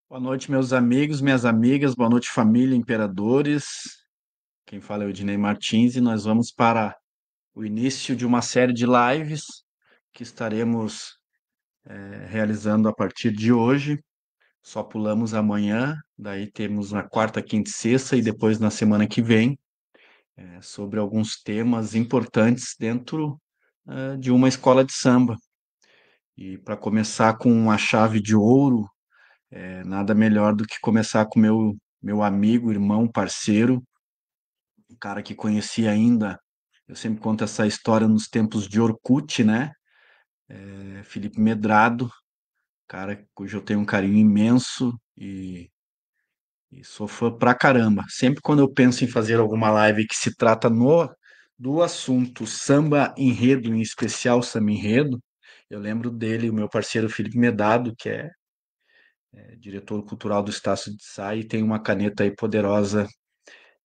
Boa noite, meus amigos, minhas amigas, boa noite, família, imperadores. Quem fala é o Ednei Martins e nós vamos para o início de uma série de lives que estaremos realizando a partir de hoje. Só pulamos amanhã, daí temos na quarta, quinta e sexta e depois na semana que vem, sobre alguns temas importantes dentro de uma escola de samba. E para começar com uma chave de ouro, nada melhor do que começar com meu amigo, irmão, parceiro, um cara que conheci ainda. Eu sempre conto essa história nos tempos de Orkut, né? Felipe Medrado, cara cujo eu tenho um carinho imenso e sou fã pra caramba. Sempre quando eu penso em fazer alguma live que se trata do assunto samba enredo, em especial samba enredo, eu lembro dele, o meu parceiro Felipe Medrado, que é diretor cultural do Estácio de Sá e tem uma caneta aí poderosa.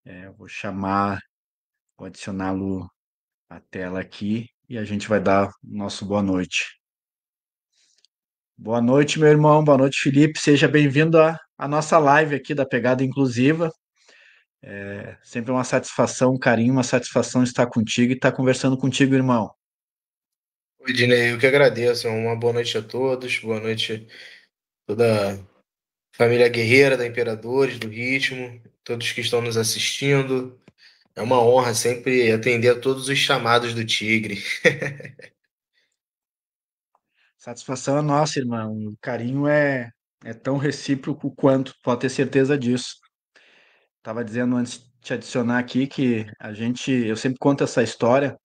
Eu vou chamar, vou adicioná-lo à tela aqui e a gente vai dar o nosso boa noite. Boa noite, meu irmão. Boa noite, Felipe. Seja bem-vindo à nossa live aqui da Pegada Inclusiva. É sempre uma satisfação, um carinho, uma satisfação estar contigo e estar conversando contigo, irmão. Oi, Dinei, eu que agradeço. Uma boa noite a todos, boa noite a toda a família guerreira da Imperadores, do Ritmo, todos que estão nos assistindo. É uma honra sempre atender a todos os chamados do Tigre. Satisfação é nossa, irmão. O carinho é tão recíproco quanto, pode ter certeza disso. Estava dizendo antes de te adicionar aqui que eu sempre conto essa história.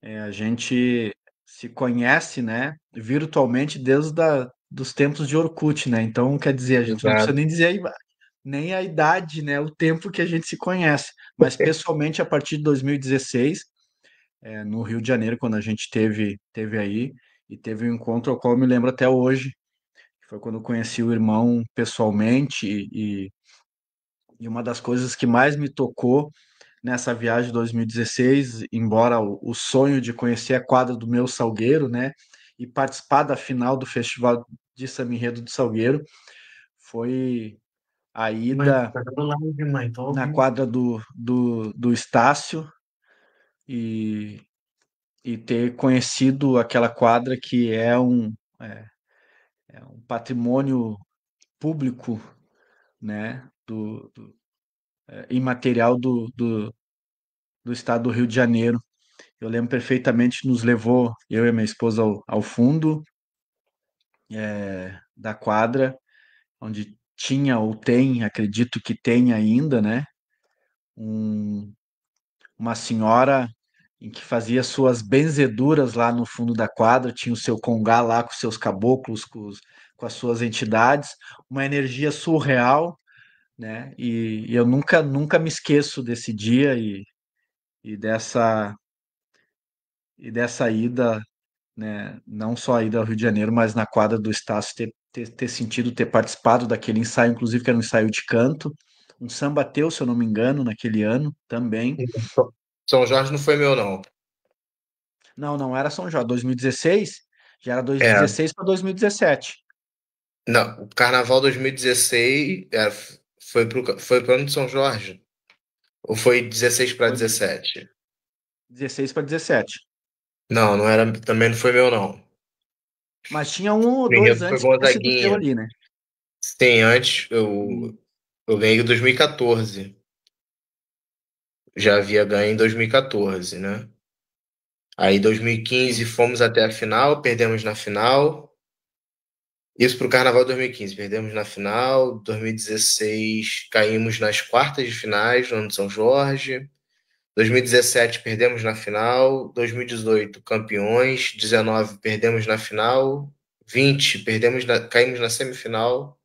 A gente se conhece, né, virtualmente dos tempos de Orkut, né? Então, quer dizer, a gente não precisa Exato. nem dizer nem a idade, né, o tempo que a gente se conhece, mas pessoalmente a partir de 2016, no Rio de Janeiro, quando a gente teve aí e teve um encontro ao qual eu me lembro até hoje, que foi quando eu conheci o irmão pessoalmente e uma das coisas que mais me tocou nessa viagem de 2016, embora o sonho de conhecer a quadra do meu Salgueiro, né, e participar da final do Festival de Samba Enredo do Salgueiro, foi a Mãe, ida tá dando live, mãe, tô na ouvindo. quadra do Estácio e, e ter conhecido aquela quadra que é, é um patrimônio público, né, imaterial do estado do Rio de Janeiro. Eu lembro perfeitamente, nos levou, eu e a minha esposa, ao fundo da quadra, onde tinha ou tem, acredito que tem ainda, né? um- uma senhora em que fazia suas benzeduras lá no fundo da quadra, tinha o seu congá lá com seus caboclos, com as suas entidades, uma energia surreal, né? E eu nunca me esqueço desse dia e dessa ida, né? Não só a ida ao Rio de Janeiro, mas na quadra do Estácio ter sentido, ter participado daquele ensaio, inclusive que era um ensaio de canto, um samba teu, se eu não me engano, naquele ano também. São Jorge não foi meu, não. Não, não era São João, 2016, já era É, 2016 para 2017. não, o Carnaval 2016 foi pro ano de São Jorge? Ou foi 16 para Foi 17? 16 para 17. Não, não era, também não foi meu, não. Mas tinha um ou O dois enredo foi antes que tinha sido teu Gonzaguinha. ali, né? Sim, antes Hum. eu ganhei em 2014. Já havia ganho em 2014, né? Aí em 2015 Sim. fomos até a final, perdemos na final. Isso para o Carnaval 2015, perdemos na final. 2016 caímos nas quartas de finais no ano de São Jorge. 2017 perdemos na final. 2018 campeões. 19 perdemos na final. 20 caímos na semifinal.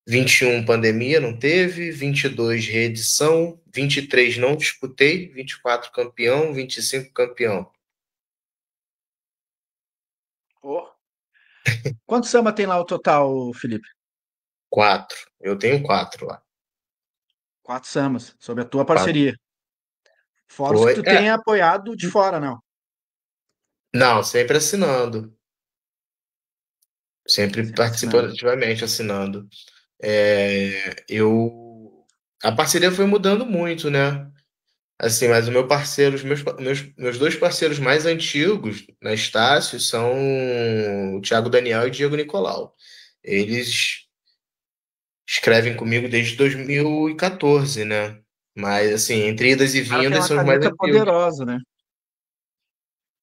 21 pandemia, não teve. 22 reedição. 23 não disputei. 24 campeão. 25 campeão. Pô. Quanto samba tem lá o total, Felipe? Quatro. Eu tenho quatro lá. Quatro sambas, sob a tua Quatro. parceria. Fora os que Foi. tu É. tem apoiado de fora, não. Não, sempre assinando. Sempre Sempre participando assinando. ativamente, assinando. A parceria foi mudando muito, né? Assim, mas o meu parceiro, meus dois parceiros mais antigos na Estácio são o Thiago Daniel e o Diego Nicolau. Eles escrevem comigo desde 2014, né? Mas, assim, entre idas e O cara tem vindas uma são os mais caneta antigos. poderosa, né?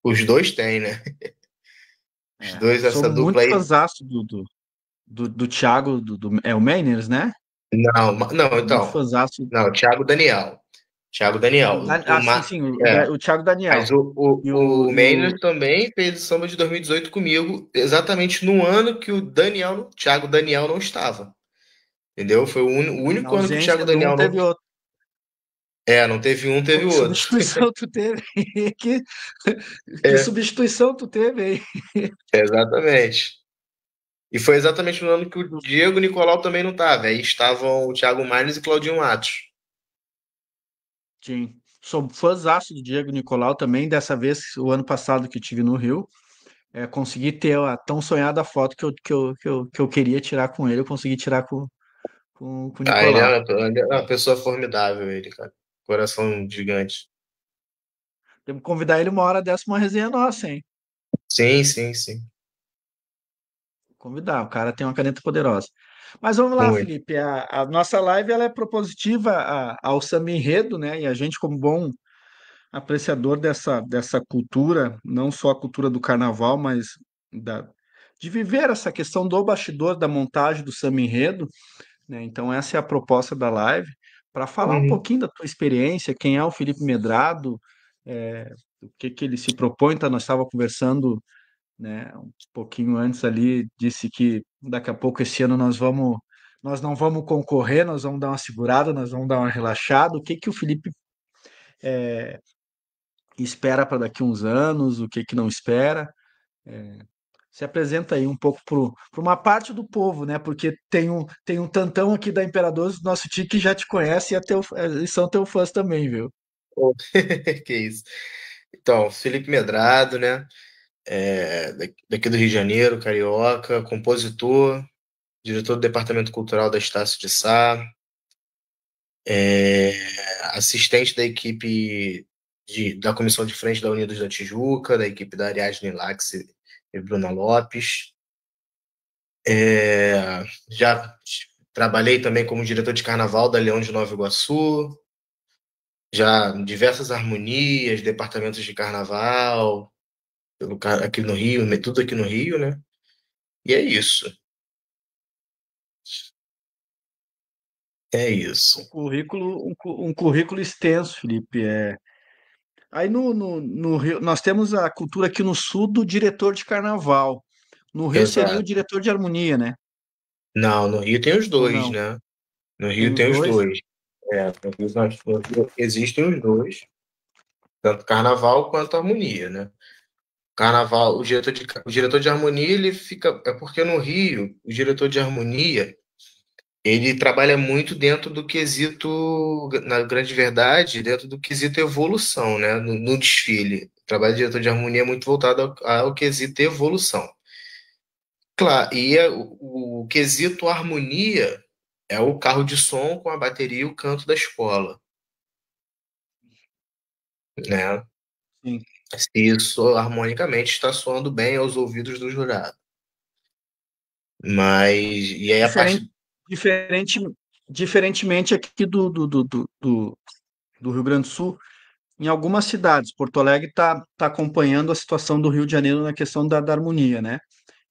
Os dois têm, né? Os É, dois, sou essa muito dupla aí. fãzaço do Thiago, é o Meiners, né? Não, não, Muito então. fãzaço. Não, Thiago Daniel. Thiago Daniel. Sim, sim, É, o Thiago Daniel. mas o, E o, o, o e o, Maynard também fez o samba de 2018 comigo, exatamente no ano que o Thiago Daniel não estava. Entendeu? Foi o na único ano que o Thiago ausência de um, Daniel não. teve outro. É, não teve um, teve Pô, o que outro. substituição tu teve? Que, que É, substituição tu teve aí? exatamente. E foi exatamente no ano que o Diego Nicolau também não estava. Aí estavam o Thiago Mares e Claudinho Matos. Sim. Sou fãzaço do Diego Nicolau também. Dessa vez, o ano passado que eu tive no Rio, consegui ter a tão sonhada foto que eu queria tirar com ele. Eu consegui tirar com o Ah, Nicolau. ele é uma pessoa formidável, ele, cara. Coração gigante. Temos que convidar ele uma hora dessa, uma resenha nossa, hein? Sim, sim, sim. Convidar, o cara tem uma caneta poderosa. Mas vamos lá, Muito. Felipe. A nossa live ela é propositiva ao samba enredo, né? E a gente, como bom apreciador dessa cultura, não só a cultura do carnaval, mas da, de viver essa questão do bastidor da montagem do samba enredo, né? Então, essa é a proposta da live, para falar um Uhum. pouquinho da tua experiência, quem é o Felipe Medrado, o que que ele se propõe. Então, nós estávamos conversando, né, um pouquinho antes ali, disse que daqui a pouco esse ano nós não vamos concorrer, nós vamos dar uma segurada, nós vamos dar uma relaxada. O que que o Felipe espera para daqui uns anos, o que que não espera? Se apresenta aí um pouco para uma parte do povo, né? Porque tem um tantão aqui da Imperadores, nosso tio que já te conhece e eles são teus fãs também, viu? Pô, que isso. Então, Felipe Medrado, né? Daqui do Rio de Janeiro, carioca, compositor, diretor do Departamento Cultural da Estácio de Sá, é, assistente da equipe da Comissão de Frente da Unidos da Tijuca, da equipe da Ariadne Lax e Bruna Lopes. Já trabalhei também como diretor de carnaval da Leão de Nova Iguaçu, já diversas harmonias, departamentos de carnaval, aqui no Rio, tudo aqui no Rio, né? E é isso. É isso. Um currículo extenso, Felipe. Aí no Rio, nós temos a cultura aqui no sul do diretor de carnaval. No Rio seria o Exato. diretor de harmonia, né? Não, no Rio tem os Ou dois, não? né? No Tem Rio os tem os dois? dois. No Rio existem os dois, tanto carnaval quanto harmonia, né? Carnaval, o diretor de harmonia, ele fica. É porque no Rio, o diretor de harmonia, ele trabalha muito dentro do quesito, na grande verdade, dentro do quesito evolução, né? No desfile. O trabalho do diretor de harmonia é muito voltado ao quesito evolução. Claro, o quesito harmonia é o carro de som com a bateria e o canto da escola, né? Sim. Se isso harmonicamente está soando bem aos ouvidos do jurado. Mas, e aí a Diferente, parte. diferente, diferentemente aqui do Rio Grande do Sul, em algumas cidades, Porto Alegre tá acompanhando a situação do Rio de Janeiro na questão da harmonia, né?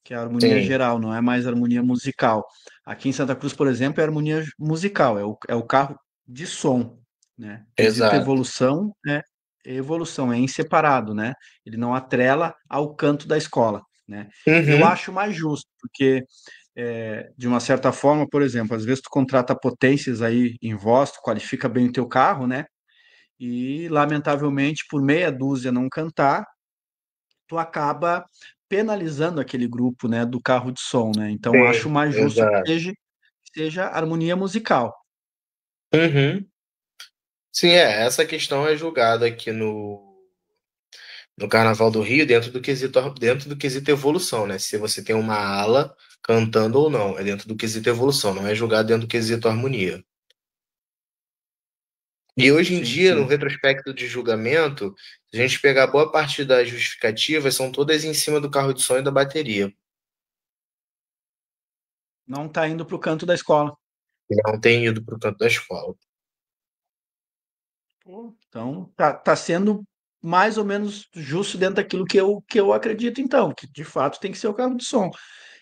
Que é a harmonia Sim, geral, não é mais harmonia musical. Aqui em Santa Cruz, por exemplo, é harmonia musical, é o carro de som, né? Quesito exato. evolução é evolução, é em separado, né? Ele não atrela ao canto da escola, né? Eu Uhum, acho mais justo, porque de uma certa forma, por exemplo, às vezes tu contrata potências aí em voz, tu qualifica bem o teu carro, né? E lamentavelmente, por meia dúzia não cantar, tu acaba penalizando aquele grupo, né, do carro de som, né? Então acho sim, mais justo exato. que seja harmonia musical. Uhum. Sim, essa questão é julgada aqui no Carnaval do Rio dentro do quesito evolução, né? Se você tem uma ala cantando ou não, é dentro do quesito evolução, não é julgado dentro do quesito harmonia. E hoje em Sim, dia, no sim. retrospecto de julgamento, se a gente pegar boa parte das justificativas, são todas em cima do carro de som e da bateria. Não tá indo pro canto da escola. E não tem ido para o canto da escola. Pô, então, tá sendo mais ou menos justo dentro daquilo que eu acredito, então, que de fato tem que ser o carro de som.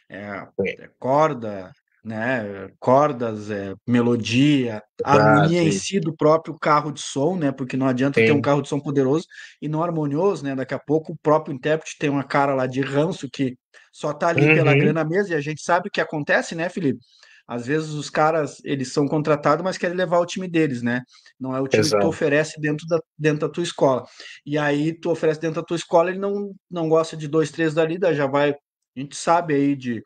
É, É, é corda, né? Cordas, melodia, a harmonia exato, em isso. si do próprio carro de som, né? Porque não adianta ter um Sim. carro de som poderoso e não harmonioso, né? Daqui a pouco o próprio intérprete tem uma cara lá de ranço que só tá ali pela Uhum, grana mesmo, e a gente sabe o que acontece, né, Felipe? Às vezes os caras, eles são contratados, mas querem levar o time deles, né? Não é o time que tu exato. oferece dentro da tua escola. E aí tu oferece dentro da tua escola, ele não gosta de dois, três dali, daí já vai. A gente sabe aí de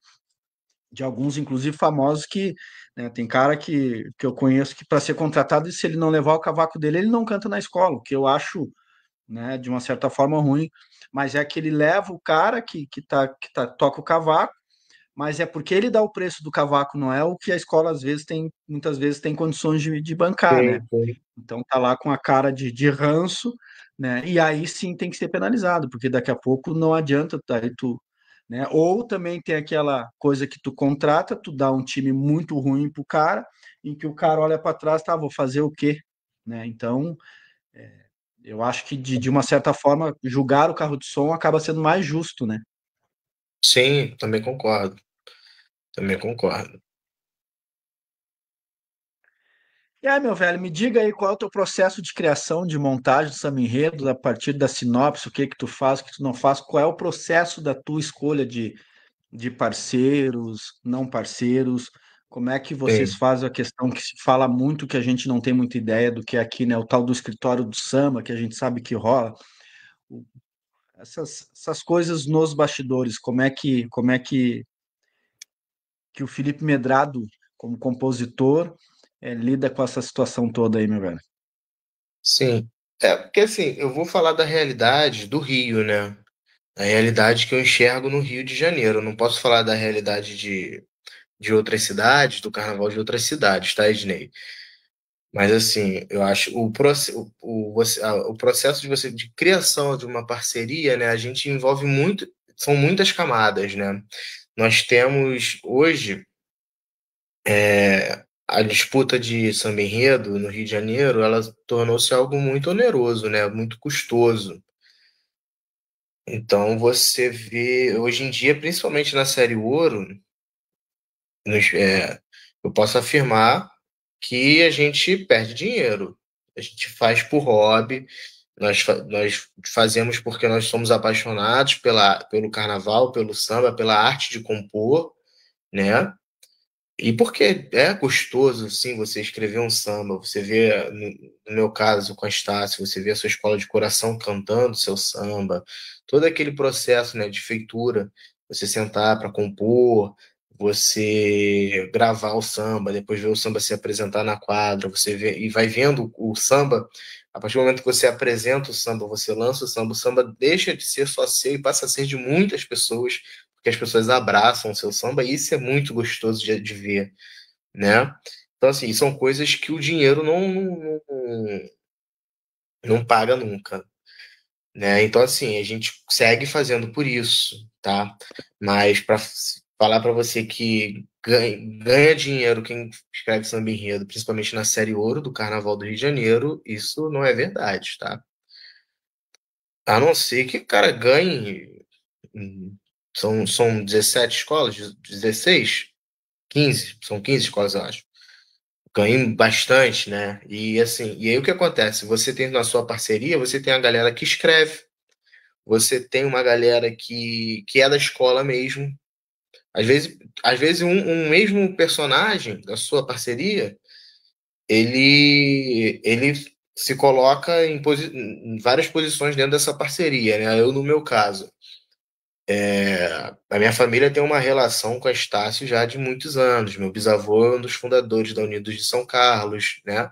alguns, inclusive famosos, que né, tem cara que eu conheço que para ser contratado, se ele não levar o cavaco dele, ele não canta na escola, o que eu acho, né, de uma certa forma ruim, mas é que ele leva o cara toca o cavaco, mas é porque ele dá o preço do cavaco, não é o que a escola às vezes tem, muitas vezes tem condições de bancar, né? Sim, sim. Então tá lá com a cara de ranço, né? E aí sim tem que ser penalizado, porque daqui a pouco não adianta, aí tu, né? Ou também tem aquela coisa que tu contrata, tu dá um time muito ruim pro cara, em que o cara olha para trás, tá, vou fazer o quê? Né? Então, eu acho que de uma certa forma, julgar o carro de som acaba sendo mais justo, né? Sim, também concordo. Também concordo. E aí, meu velho, me diga aí qual é o teu processo de criação, de montagem do samba enredo, a partir da sinopse, o que que tu faz, o que tu não faz, qual é o processo da tua escolha de parceiros, não parceiros, como é que vocês Sim, fazem a questão que se fala muito, que a gente não tem muita ideia do que é aqui, né, o tal do escritório do samba, que a gente sabe que rola, O- essas coisas nos bastidores, como é que o Felipe Medrado, como compositor, lida com essa situação toda aí, meu velho? sim. É, porque assim, eu vou falar da realidade do Rio, né? A realidade que eu enxergo no Rio de Janeiro. Eu não posso falar da realidade de outras cidades, do carnaval de outras cidades, tá, Ednei? Mas assim, eu acho o processo de você de criação de uma parceria, né? A gente envolve muito, são muitas camadas, né? Nós temos hoje a disputa de samba enredo no Rio de Janeiro, ela tornou-se algo muito oneroso, né? Muito custoso. Então você vê hoje em dia, principalmente na série Ouro, eu posso afirmar que a gente perde dinheiro. A gente faz por hobby, nós fazemos porque nós somos apaixonados pelo carnaval, pelo samba, pela arte de compor, né? E porque é gostoso, sim, você escrever um samba, você vê, no meu caso, com a Estácio, você vê a sua escola de coração cantando seu samba, todo aquele processo, né, de feitura, você sentar para compor, você gravar o samba, depois ver o samba se apresentar na quadra, você vê, e vai vendo o samba, a partir do momento que você apresenta você lança o samba deixa de ser só seu e passa a ser de muitas pessoas, porque as pessoas abraçam o seu samba, e isso é muito gostoso de ver, né? Então, assim, são coisas que o dinheiro não paga nunca, né? Então, assim, a gente segue fazendo por isso, tá? Mas para falar para você que ganha dinheiro quem escreve samba enredo, principalmente na série Ouro do Carnaval do Rio de Janeiro, isso não é verdade, tá? A não ser que o cara ganhe. São 17 escolas, 16, 15, são 15 escolas, eu acho. Ganhei bastante, né? E assim, e aí o que acontece? Você tem na sua parceria, você tem a galera que escreve, você tem uma galera que é da escola mesmo. Às vezes um mesmo personagem da sua parceria, ele se coloca em várias posições dentro dessa parceria, né? Eu, no meu caso. A minha família tem uma relação com a Estácio já de muitos anos. Meu bisavô é um dos fundadores da Unidos de São Carlos, né?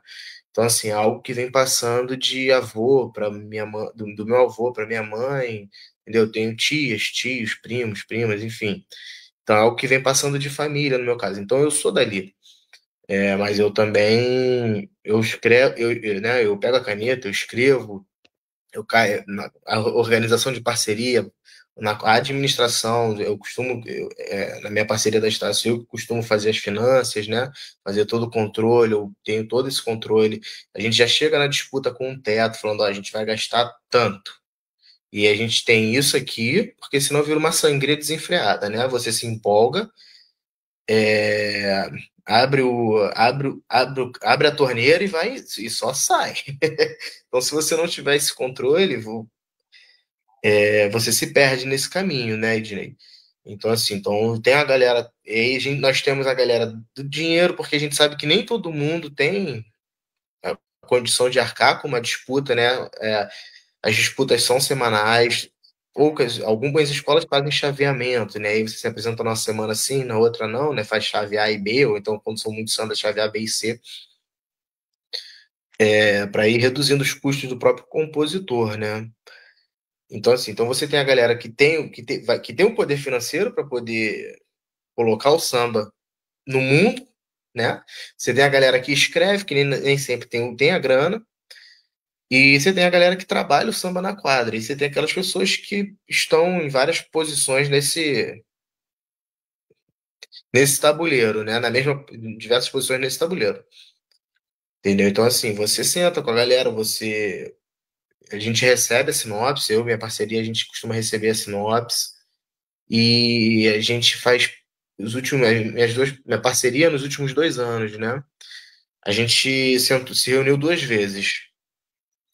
Então, assim, é algo que vem passando de avô para minha mãe, do meu avô para minha mãe, entendeu? Eu tenho tias, tios, primos, primas, enfim. Então, é algo que vem passando de família, no meu caso. Então, eu sou dali. Mas eu também, eu escrevo, né, eu pego a caneta, eu escrevo, eu caio na a organização de parceria, na a administração, eu costumo, na minha parceria da Estácio, eu costumo fazer as finanças, né? Fazer todo o controle, eu tenho todo esse controle. A gente já chega na disputa com um teto, falando, ó, a gente vai gastar tanto. E a gente tem isso aqui, porque senão vira uma sangria desenfreada, né? Você se empolga, é, abre a torneira e vai e só sai. Então, se você não tiver esse controle, você se perde nesse caminho, né, Ednei? Então, assim, então tem a galera. E aí nós temos a galera do dinheiro, porque a gente sabe que nem todo mundo tem a condição de arcar com uma disputa, né? As disputas são semanais. Algumas escolas fazem chaveamento, né? Aí você se apresenta numa semana sim, na outra não, né? Faz chave A e B, ou então, quando são muitos sambas, chave A, B e C, para ir reduzindo os custos do próprio compositor, né? Então, assim, então você tem a galera que tem o poder financeiro para poder colocar o samba no mundo, né? Você tem a galera que escreve, que nem sempre tem a grana, e você tem a galera que trabalha o samba na quadra, e você tem aquelas pessoas que estão em várias posições nesse tabuleiro, né? Em diversas posições nesse tabuleiro. Entendeu? Então, assim, você senta com a galera, a gente recebe a sinopse, eu e minha parceria, a gente costuma receber a sinopse, e a gente faz minha parceria nos últimos 2 anos, né? A gente se reuniu 2 vezes.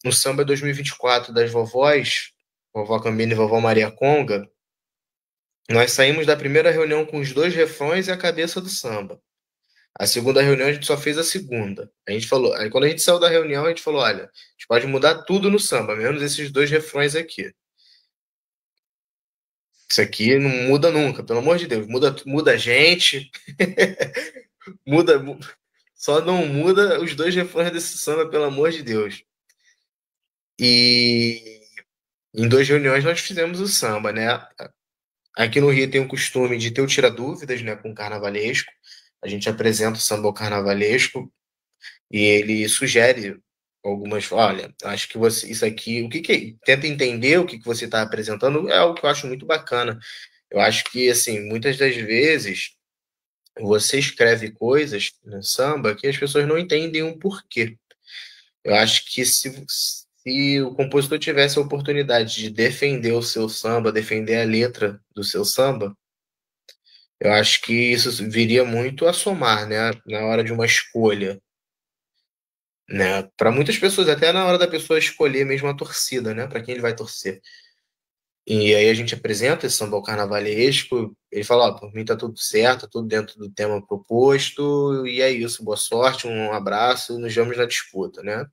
No samba 2024 das vovós, vovó Cambina e vovó Maria Conga, nós saímos da primeira reunião com os dois refrões e a cabeça do samba. A segunda reunião a gente só fez a segunda. A gente falou, aí quando a gente saiu da reunião, a gente falou, olha, a gente pode mudar tudo no samba, menos esses dois refrões aqui. Isso aqui não muda nunca, pelo amor de Deus. Muda a gente, muda, só não muda os dois refrões desse samba, pelo amor de Deus. E em 2 reuniões nós fizemos o samba, né? Aqui no Rio tem o costume de ter o tira-dúvidas, né, com o carnavalesco. A gente apresenta o samba ao carnavalesco e ele sugere algumas. Olha, acho que isso aqui, o que que é? Tenta entender o que que você está apresentando, é algo que eu acho muito bacana. Eu acho que, assim, muitas das vezes você escreve coisas no samba que as pessoas não entendem o porquê. Eu acho que se o compositor tivesse a oportunidade de defender o seu samba, defender a letra do seu samba, eu acho que isso viria muito a somar, né, na hora de uma escolha, né, para muitas pessoas, até na hora da pessoa escolher mesmo a torcida, né, para quem ele vai torcer. E aí a gente apresenta esse samba ao carnavalesco, ele fala, ó, por mim tá tudo certo, tá tudo dentro do tema proposto, e é isso, boa sorte, um abraço, nos vemos na disputa, né?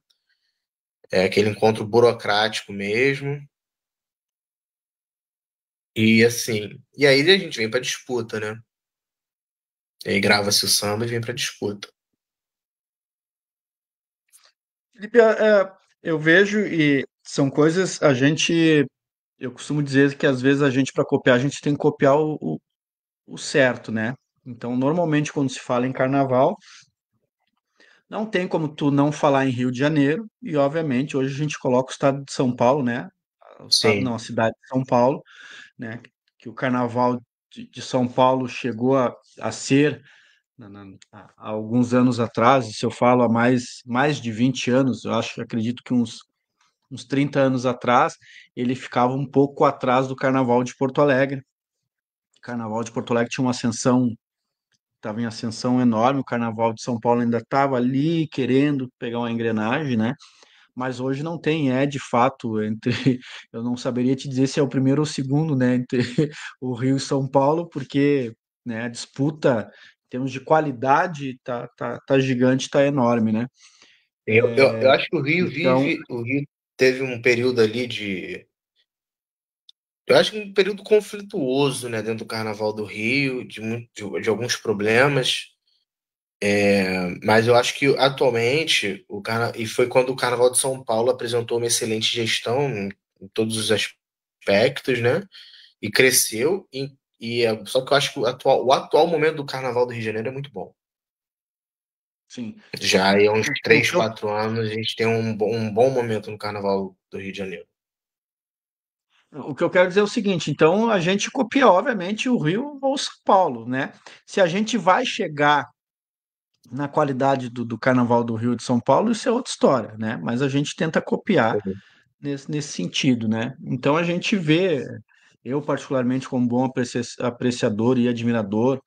É aquele encontro burocrático mesmo. E assim, e aí a gente vem pra disputa, né? E aí grava-se o samba e vem pra disputa. Felipe, eu vejo e são coisas, eu costumo dizer que às vezes a gente, para copiar, a gente tem que copiar o certo, né? Então, normalmente, quando se fala em carnaval, não tem como tu não falar em Rio de Janeiro, e obviamente hoje a gente coloca o estado de São Paulo, né? O estado, Sim. não, a cidade de São Paulo, né? Que o carnaval de São Paulo chegou a ser, há alguns anos atrás, se eu falo há mais de 20 anos, eu acho que acredito que uns 30 anos atrás, ele ficava um pouco atrás do Carnaval de Porto Alegre. O Carnaval de Porto Alegre tinha uma ascensão, estava em ascensão enorme, o Carnaval de São Paulo ainda estava ali querendo pegar uma engrenagem, né? Mas hoje não tem, de fato, entre, eu não saberia te dizer se é o primeiro ou o segundo, né, entre o Rio e São Paulo, porque, né, a disputa em termos de qualidade tá gigante, tá enorme, né? Eu acho que Então, o Rio teve um período ali eu acho que um período conflituoso, né, dentro do Carnaval do Rio, de alguns problemas. Mas eu acho que atualmente, e foi quando o Carnaval de São Paulo apresentou uma excelente gestão em todos os aspectos, né? E cresceu, só que eu acho que o atual momento do Carnaval do Rio de Janeiro é muito bom. Sim. Já há uns O 3, que eu, 4 anos, a gente tem um bom momento no Carnaval do Rio de Janeiro. o que eu quero dizer é o seguinte, então a gente copia, obviamente, o Rio ou São Paulo, né? Se a gente vai chegar na qualidade do Carnaval do Rio de São Paulo, isso é outra história, né? Mas a gente tenta copiar nesse sentido, né? Então a gente vê, eu particularmente como bom apreciador e admirador,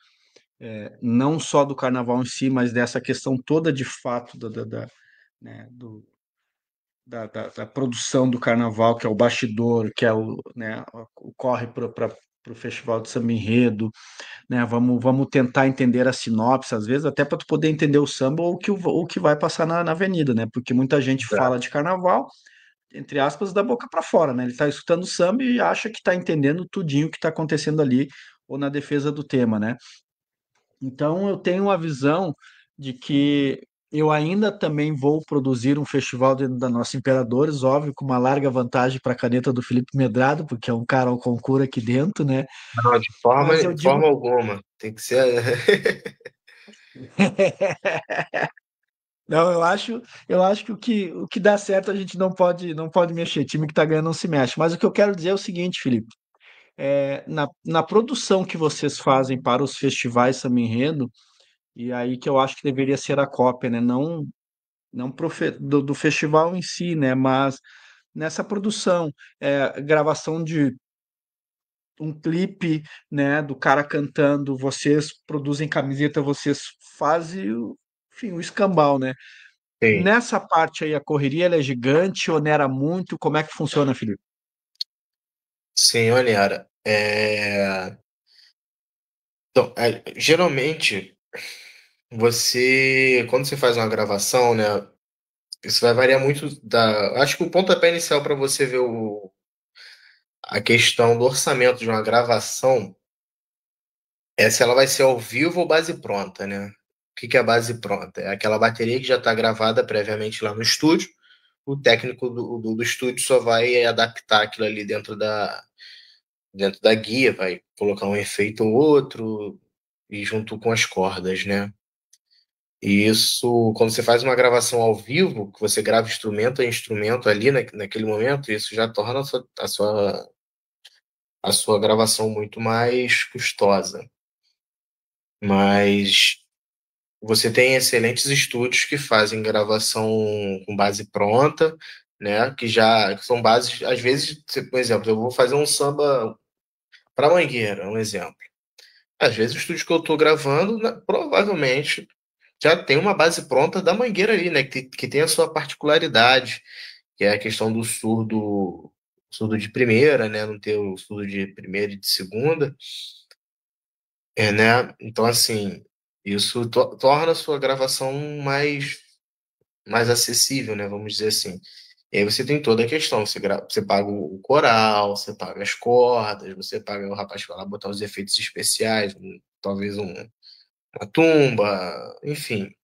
não só do Carnaval em si, mas dessa questão toda de fato né, da produção do Carnaval, que é o bastidor, que é né, o corre para o Festival de Samba Enredo, né? Vamos tentar entender a sinopse, às vezes, até para tu poder entender o samba ou o que vai passar na avenida, né? Porque muita gente fala Exato. de carnaval, entre aspas, da boca para fora, né? Ele está escutando samba e acha que está entendendo tudinho que está acontecendo ali, ou na defesa do tema, né? Então eu tenho uma visão de que eu ainda também vou produzir um festival dentro da nossa Imperadores, óbvio, com uma larga vantagem para a caneta do Felipe Medrado, porque é um cara ao concurso aqui dentro, né? Não, de forma, Mas eu de digo forma alguma. Tem que ser. Não, eu acho que o que dá certo a gente não pode mexer. Time que tá ganhando não se mexe. Mas o que eu quero dizer é o seguinte, Felipe, na produção que vocês fazem para os festivais Samba Enredo, e aí que eu acho que deveria ser a cópia, né? Não do festival em si, né? Mas nessa produção, gravação de um clipe, né? Do cara cantando, vocês produzem camiseta, vocês fazem, enfim, o escambau, né? Sim, Nessa parte aí, a correria ela é gigante, onera muito? Como é que funciona, Felipe? sim, Oniara. Então, geralmente, quando você faz uma gravação, né? Isso vai variar muito da. Acho que o pontapé inicial para você ver a questão do orçamento de uma gravação é se ela vai ser ao vivo ou base pronta, né? O que é a base pronta? É aquela bateria que já está gravada previamente lá no estúdio. O técnico do estúdio só vai adaptar aquilo ali dentro da guia, vai colocar um efeito ou outro e junto com as cordas, né? E isso, quando você faz uma gravação ao vivo, que você grava instrumento a instrumento ali naquele momento, isso já torna a sua gravação muito mais custosa. Mas você tem excelentes estúdios que fazem gravação com base pronta, né? Que são bases, às vezes, por exemplo, eu vou fazer um samba para Mangueira, um exemplo. Às vezes o estúdio que eu estou gravando, né, provavelmente já tem uma base pronta da Mangueira ali, né? Que tem a sua particularidade, que é a questão do surdo de primeira, né? Não ter o surdo de primeira e de segunda, né? Então, assim, isso torna a sua gravação mais acessível, né? Vamos dizer assim. E aí você tem toda a questão, você paga o coral, você paga as cordas, você paga o rapaz que vai lá botar os efeitos especiais, talvez uma tumba, enfim,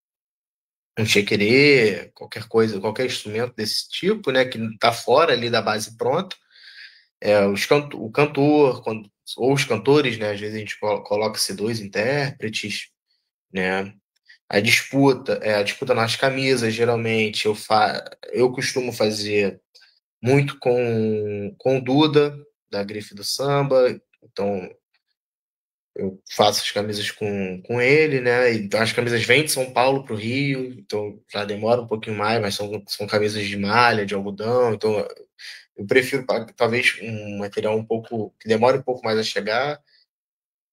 um chequerê, qualquer coisa, qualquer instrumento desse tipo, né, que está fora ali da base pronta. O cantor, ou os cantores, né, às vezes a gente coloca-se dois intérpretes, né, a disputa nas camisas, geralmente, eu costumo fazer muito com o Duda, da Grife do Samba, então eu faço as camisas com ele, né? Então as camisas vêm de São Paulo para o Rio, então já demora um pouquinho mais, mas são camisas de malha, de algodão, então eu prefiro talvez um material um pouco que demore um pouco mais a chegar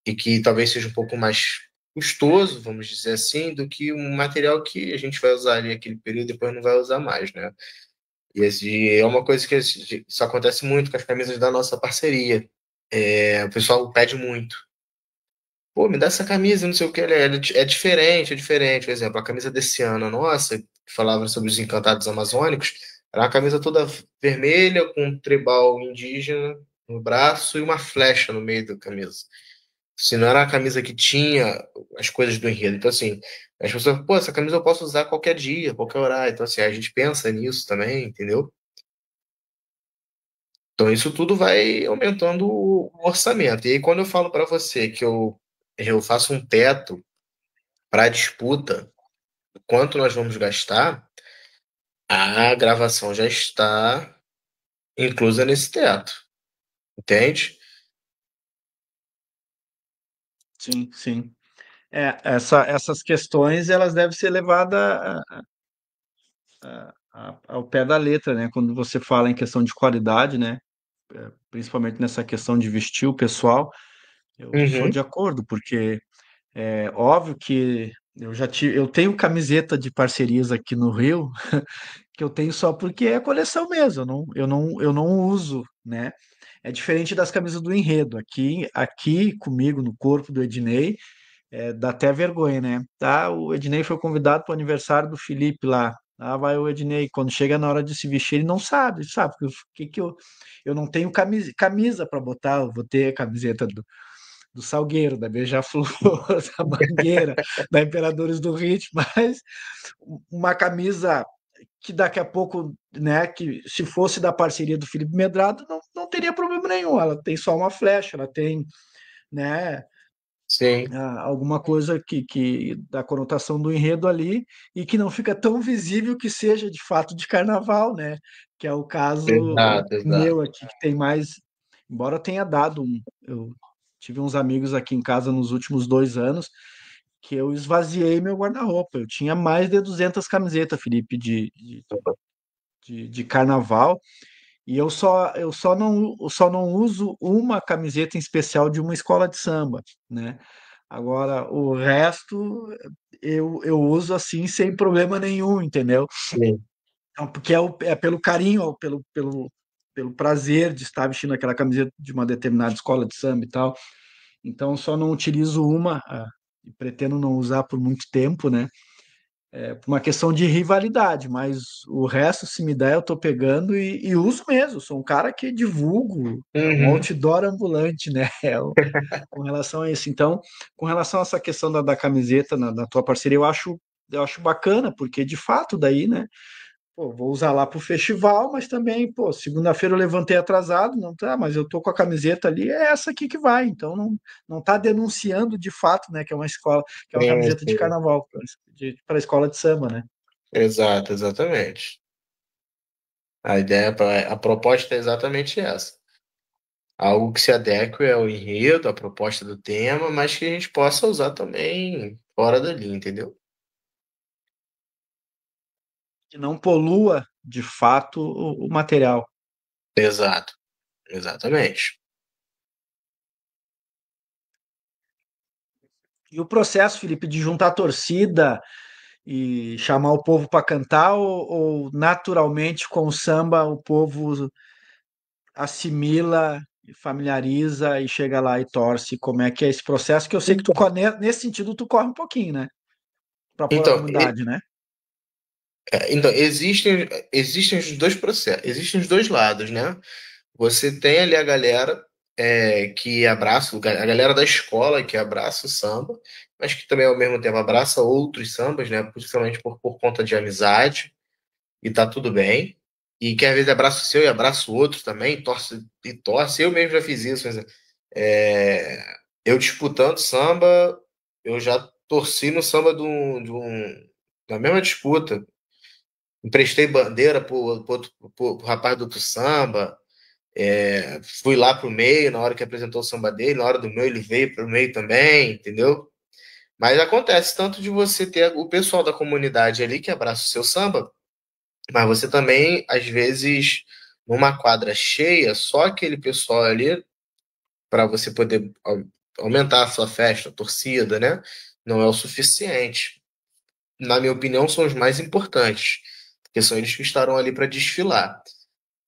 e que talvez seja um pouco mais custoso, vamos dizer assim, do que um material que a gente vai usar ali aquele período e depois não vai usar mais, né? E é uma coisa que isso acontece muito com as camisas da nossa parceria. O pessoal pede muito. Pô, me dá essa camisa, não sei o que, é diferente, é diferente. Por exemplo, a camisa desse ano, nossa, que falava sobre os encantados amazônicos, era uma camisa toda vermelha, com um tribal indígena no braço e uma flecha no meio da camisa. Se não era a camisa que tinha as coisas do enredo. Então, assim, as pessoas, pô, essa camisa eu posso usar qualquer dia, qualquer horário. Então, assim, a gente pensa nisso também, entendeu? Então, isso tudo vai aumentando o orçamento. E aí, quando eu falo para você que eu faço um teto para disputa, quanto nós vamos gastar, a gravação já está inclusa nesse teto, entende? Sim, sim. Essas questões elas devem ser levadas ao pé da letra, né? Quando você fala em questão de qualidade, né? Principalmente nessa questão de vestir o pessoal, eu sou Uhum. de acordo, porque é óbvio que eu tenho camiseta de parcerias aqui no Rio, que eu tenho só porque é coleção mesmo, eu não uso, né? É diferente das camisas do Enredo. Aqui comigo, no corpo do Ednei, dá até vergonha, né? Tá, o Ednei foi convidado para o aniversário do Felipe lá. Lá vai o Ednei. Quando chega na hora de se vestir, ele não sabe? Porque eu não tenho camisa para botar. Eu vou ter a camiseta do Salgueiro, da Beija-Flor, da Mangueira, da Imperadores do Ritmo, mas uma camisa que daqui a pouco, né, que se fosse da parceria do Felipe Medrado, não teria problema nenhum. Ela tem só uma flecha, ela tem, né, Sim, alguma coisa que da conotação do enredo ali e que não fica tão visível que seja de fato de carnaval, né? Que é o caso exato, meu exato. aqui, que tem mais, embora tenha dado eu tive uns amigos aqui em casa nos últimos 2 anos que eu esvaziei meu guarda-roupa. Eu tinha mais de 200 camisetas, Felipe, de carnaval, e eu só não uso uma camiseta em especial de uma escola de samba, né? Agora, o resto eu uso assim sem problema nenhum, entendeu? Sim, Então, porque é pelo carinho, pelo prazer de estar vestindo aquela camiseta de uma determinada escola de samba e tal. Então, só não utilizo uma, e pretendo não usar por muito tempo, né? Por uma questão de rivalidade, mas o resto, se me der, eu tô pegando e uso mesmo. Sou um cara que divulgo, um uhum. outdoor ambulante, né? Com relação a isso. Então, com relação a essa questão da camiseta na tua parceria, eu acho bacana, porque de fato daí, né? Pô, vou usar lá pro festival, mas também, pô, segunda-feira eu levantei atrasado, não tá, mas eu tô com a camiseta ali, é essa aqui que vai. Então não tá denunciando de fato, né, que é uma escola, que é uma Sim, camiseta de sim. carnaval para a escola de samba, né? Exato, exatamente. A ideia, a proposta é exatamente essa. Algo que se adeque ao enredo, à proposta do tema, mas que a gente possa usar também fora dali, entendeu? Que não polua de fato o material. Exato, exatamente. E o processo, Felipe, de juntar a torcida e chamar o povo para cantar, ou naturalmente com o samba o povo assimila, familiariza e chega lá e torce? Como é que é esse processo? Que eu sei que nesse sentido tu corre um pouquinho, né? Para pôr a Então, comunidade, né? então existem os dois processos, existem os dois lados, né? Você tem ali a galera que abraça, a galera da escola que abraça o samba, mas que também ao mesmo tempo abraça outros sambas, né? Principalmente por conta de amizade, e tá tudo bem. E que às vezes abraça o seu e abraça o outro também, torce e torce. Eu mesmo já fiz isso, mas, é, eu disputando samba, eu já torci no samba na mesma disputa. Emprestei bandeira pro rapaz do outro samba. Fui lá pro meio na hora que apresentou o samba dele, na hora do meu ele veio pro meio também, entendeu? Mas acontece tanto de você ter o pessoal da comunidade ali que abraça o seu samba, mas você também, às vezes, numa quadra cheia, só aquele pessoal ali, para você poder aumentar a sua festa, a torcida, né? Não é o suficiente. Na minha opinião, são os mais importantes, porque são eles que estarão ali para desfilar,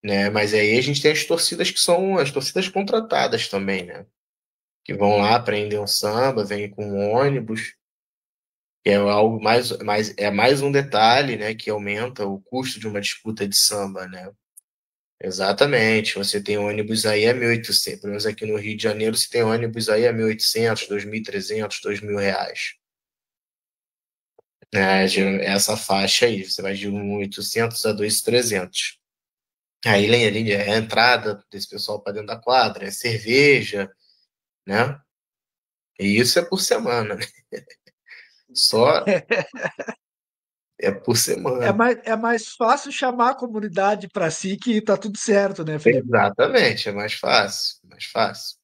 né? Mas aí a gente tem as torcidas que são as torcidas contratadas também, né? Que vão lá, aprendem um samba, vêm com um ônibus, que é algo mais um detalhe, né? Que aumenta o custo de uma disputa de samba, né? Exatamente. Você tem ônibus aí a 1.800. Pelo menos aqui no Rio de Janeiro, você tem ônibus aí a 1.800, 2.300, R$ 2.000. Né? Essa faixa aí. Você vai de 1.800 a 2.300. Aí, além é a entrada desse pessoal para dentro da quadra, é cerveja, né? E isso é por semana, né? Só é por semana. É mais fácil chamar a comunidade para si que tá tudo certo, né, Felipe? Exatamente, é mais fácil. É mais fácil.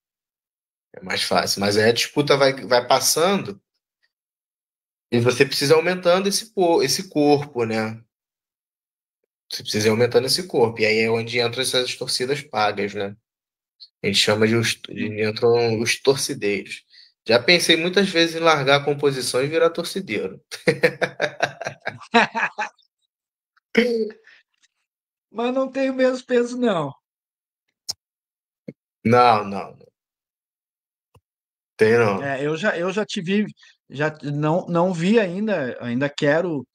É mais fácil. Mas aí a disputa vai passando e você precisa ir aumentando esse corpo, né? Você precisa ir aumentando esse corpo. E aí é onde entram essas torcidas pagas, né? A gente chama entram os torcideiros. Já pensei muitas vezes em largar a composição e virar torcideiro. Mas não tem o mesmo peso, não. Não, não, não tem não. Eu já te vi, já não vi ainda quero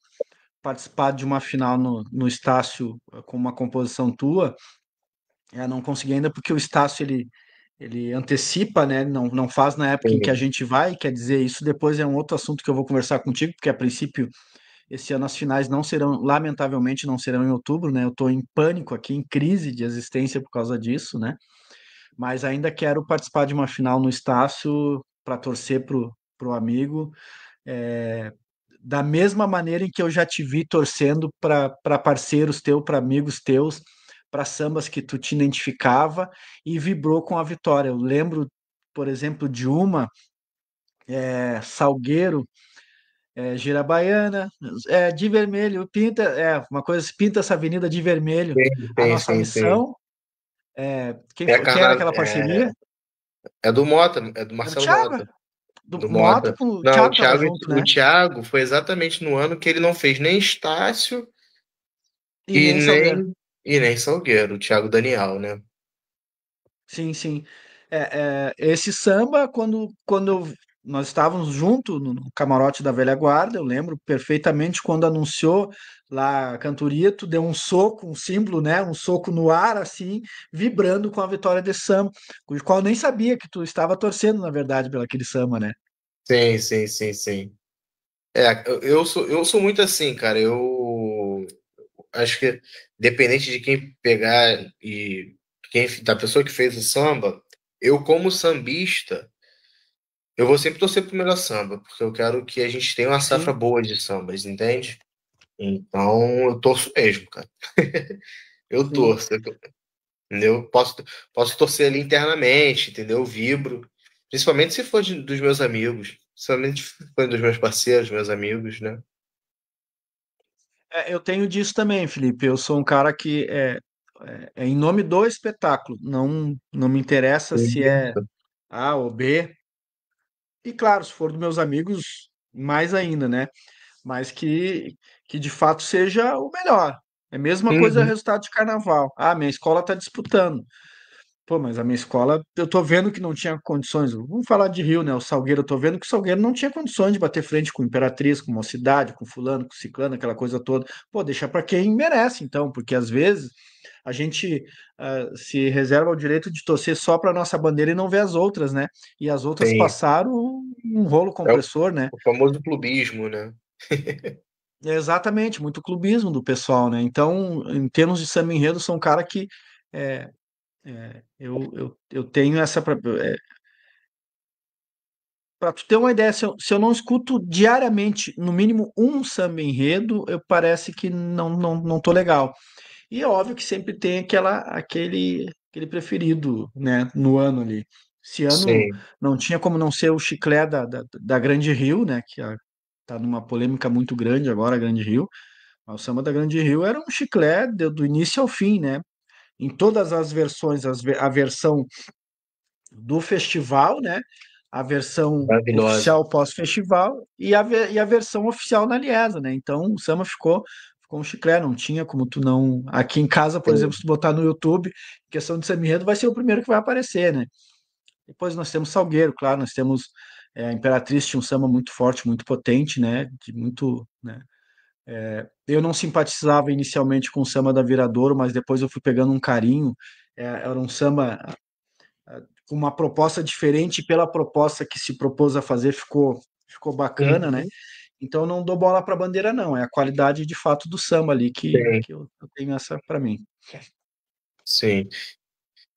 participar de uma final no Estácio com uma composição tua. Não consegui ainda porque o Estácio ele antecipa, né? Não faz na época em que a Sim, gente vai, quer dizer, isso depois é um outro assunto que eu vou conversar contigo, porque a princípio esse ano as finais não serão, lamentavelmente, não serão em outubro, né? Eu estou em pânico aqui, em crise de existência por causa disso, né? Mas ainda quero participar de uma final no Estácio para torcer pro amigo, é, da mesma maneira em que eu já te vi torcendo para parceiros teus, para amigos teus, para sambas que tu te identificava e vibrou com a vitória. Eu lembro, por exemplo, de uma, Salgueiro, Gira Baiana, de vermelho, pinta, uma coisa, assim, pinta essa avenida de vermelho. sim, A sim, nossa sim, sim. missão, É, quem era carna... aquela parceria? é do Mota, é do Era o Marcelo Thiago, Mota. do Do Mota Mota. com o Não, Thiago tava junto, O né? Thiago foi exatamente no ano que ele não fez nem Estácio E e nem Salgueiro. nem Salgueiro, o Thiago Daniel, né? Sim, sim. Esse samba, nós estávamos juntos no camarote da velha guarda, eu lembro perfeitamente quando anunciou lá a cantoria, tu deu um soco, um símbolo, né? Um soco no ar, assim, vibrando com a vitória desse samba, o qual eu nem sabia que tu estava torcendo, na verdade, pelo aquele samba, né? Sim, sim, sim, sim. Eu sou muito assim, cara. Eu acho que, dependente de quem pegar e da pessoa que fez o samba, eu, como sambista, eu vou sempre torcer pro melhor samba, porque eu quero que a gente tenha uma safra Sim, boa de sambas, entende? Então, eu torço mesmo, cara. Eu sim. torço, entendeu? Posso torcer ali internamente, entendeu? Eu vibro, principalmente se for dos meus amigos, principalmente se for dos meus parceiros, meus amigos, né? Eu tenho disso também, Felipe. Eu sou um cara que é em nome do espetáculo. Não me interessa se é Isso. A ou B. E claro, se for dos meus amigos, mais ainda, né? Mas que de fato seja o melhor. É a mesma coisa Uhum. resultado de carnaval. Ah, minha escola está disputando. Pô, mas a minha escola, eu tô vendo que não tinha condições. Vamos falar de Rio, né? O Salgueiro, eu tô vendo que o Salgueiro não tinha condições de bater frente com Imperatriz, com Mocidade, com fulano, com ciclano, aquela coisa toda. Pô, deixa para quem merece, então, porque às vezes a gente se reserva o direito de torcer só para nossa bandeira e não ver as outras, né? E as outras Sim. passaram um rolo É compressor, né? o famoso clubismo, né? É exatamente, muito clubismo do pessoal, né? Então, em termos de samba enredo, sou um cara que é, eu tenho essa. Para tu ter uma ideia, se eu não escuto diariamente, no mínimo um samba enredo, eu parece que não tô legal. E é óbvio que sempre tem aquele preferido, né, no ano ali. Esse ano Sim. não tinha como não ser o chiclé da Grande Rio, né, que tá numa polêmica muito grande agora, a Grande Rio. Mas o samba da Grande Rio era um chiclé do início ao fim, né? Em todas as versões, a versão do festival, né? A versão Maravilhosa. oficial pós-festival e a versão oficial na Liesa, né? Então o samba ficou um chiclete, não tinha como tu não. Aqui em casa, por exemplo, Sim. se tu botar no YouTube, questão de samba enredo, vai ser o primeiro que vai aparecer, né? Depois nós temos Salgueiro, claro, nós temos a Imperatriz tinha um samba muito forte, muito potente, né? De muito, né? Eu não simpatizava inicialmente com o samba da Viradouro, mas depois eu fui pegando um carinho. Era um samba com uma proposta diferente, e pela proposta que se propôs a fazer ficou bacana, né? Uhum. Então eu não dou bola para bandeira, não. É a qualidade de fato do samba ali Sim, que eu tenho essa para mim. sim.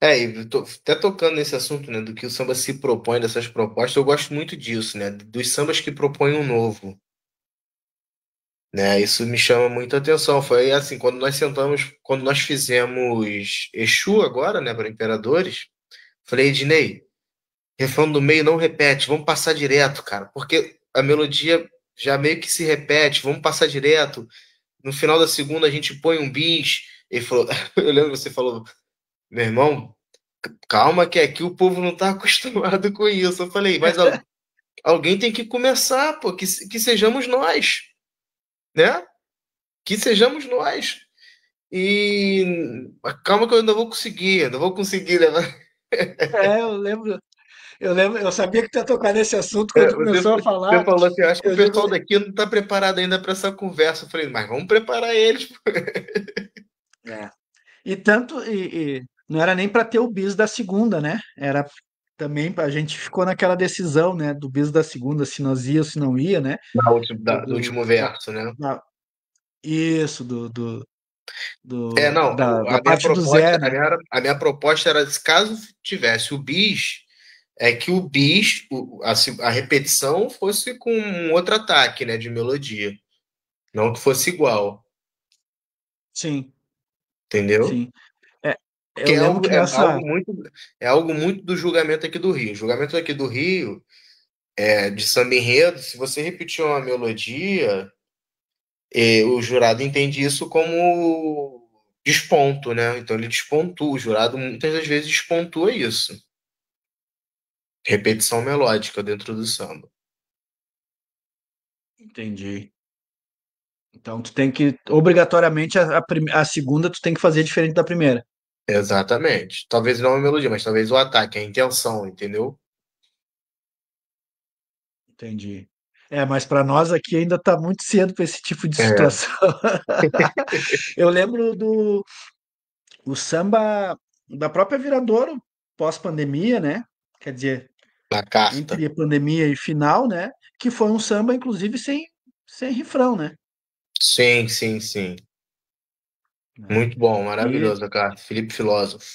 E até tocando nesse assunto, né, do que o samba se propõe, dessas propostas, eu gosto muito disso, né, dos sambas que propõem um novo, né, isso me chama muita atenção. Foi assim, quando nós fizemos Exu agora, né, para Imperadores, falei, Ednei, refrão do meio não repete, vamos passar direto, cara, porque a melodia já meio que se repete, vamos passar direto. No final da segunda a gente põe um bis. Ele falou, eu lembro que você falou, meu irmão, calma que aqui o povo não tá acostumado com isso. Eu falei, mas alguém tem que começar, pô, que sejamos nós, né? Que sejamos nós. E calma que eu ainda vou conseguir levar. Eu sabia que tu ia tocar nesse assunto quando começou a Você falar. falou assim, acho que o Eu digo, pessoal daqui não tá preparado ainda para essa conversa. Eu falei, mas vamos preparar eles. é. E tanto, não era nem para ter o bis da segunda, né? Era também, a gente ficou naquela decisão, né, do bis da segunda, se nós ia ou se não ia, né? No Do, último da, verso, né? isso, Não, da parte do Zé, né? a minha proposta era, se caso tivesse o bis, é que o bis, a repetição fosse com um outro ataque, né, de melodia, não que fosse igual, Sim, entendeu? sim. É, Porque eu lembro que nessa. é algo muito do julgamento aqui do Rio. O julgamento aqui do Rio, de samba enredo, se você repetir uma melodia, o jurado entende isso como desponto, né? Então ele despontua, o jurado muitas das vezes despontua isso. Repetição melódica dentro do samba. Entendi. Então tu tem que, obrigatoriamente, a segunda tu tem que fazer diferente da primeira. Exatamente. Talvez não a melodia, mas talvez o ataque, a intenção, entendeu? Entendi. Mas para nós aqui ainda está muito cedo para esse tipo de É, situação. Eu lembro do o samba da própria Viradouro pós-pandemia, né? Quer dizer, na carta. entre pandemia e final, né? Que foi um samba, inclusive, sem refrão, né? Sim, sim, sim. Né? Muito bom, E maravilhoso a carta. Felipe Filósofo.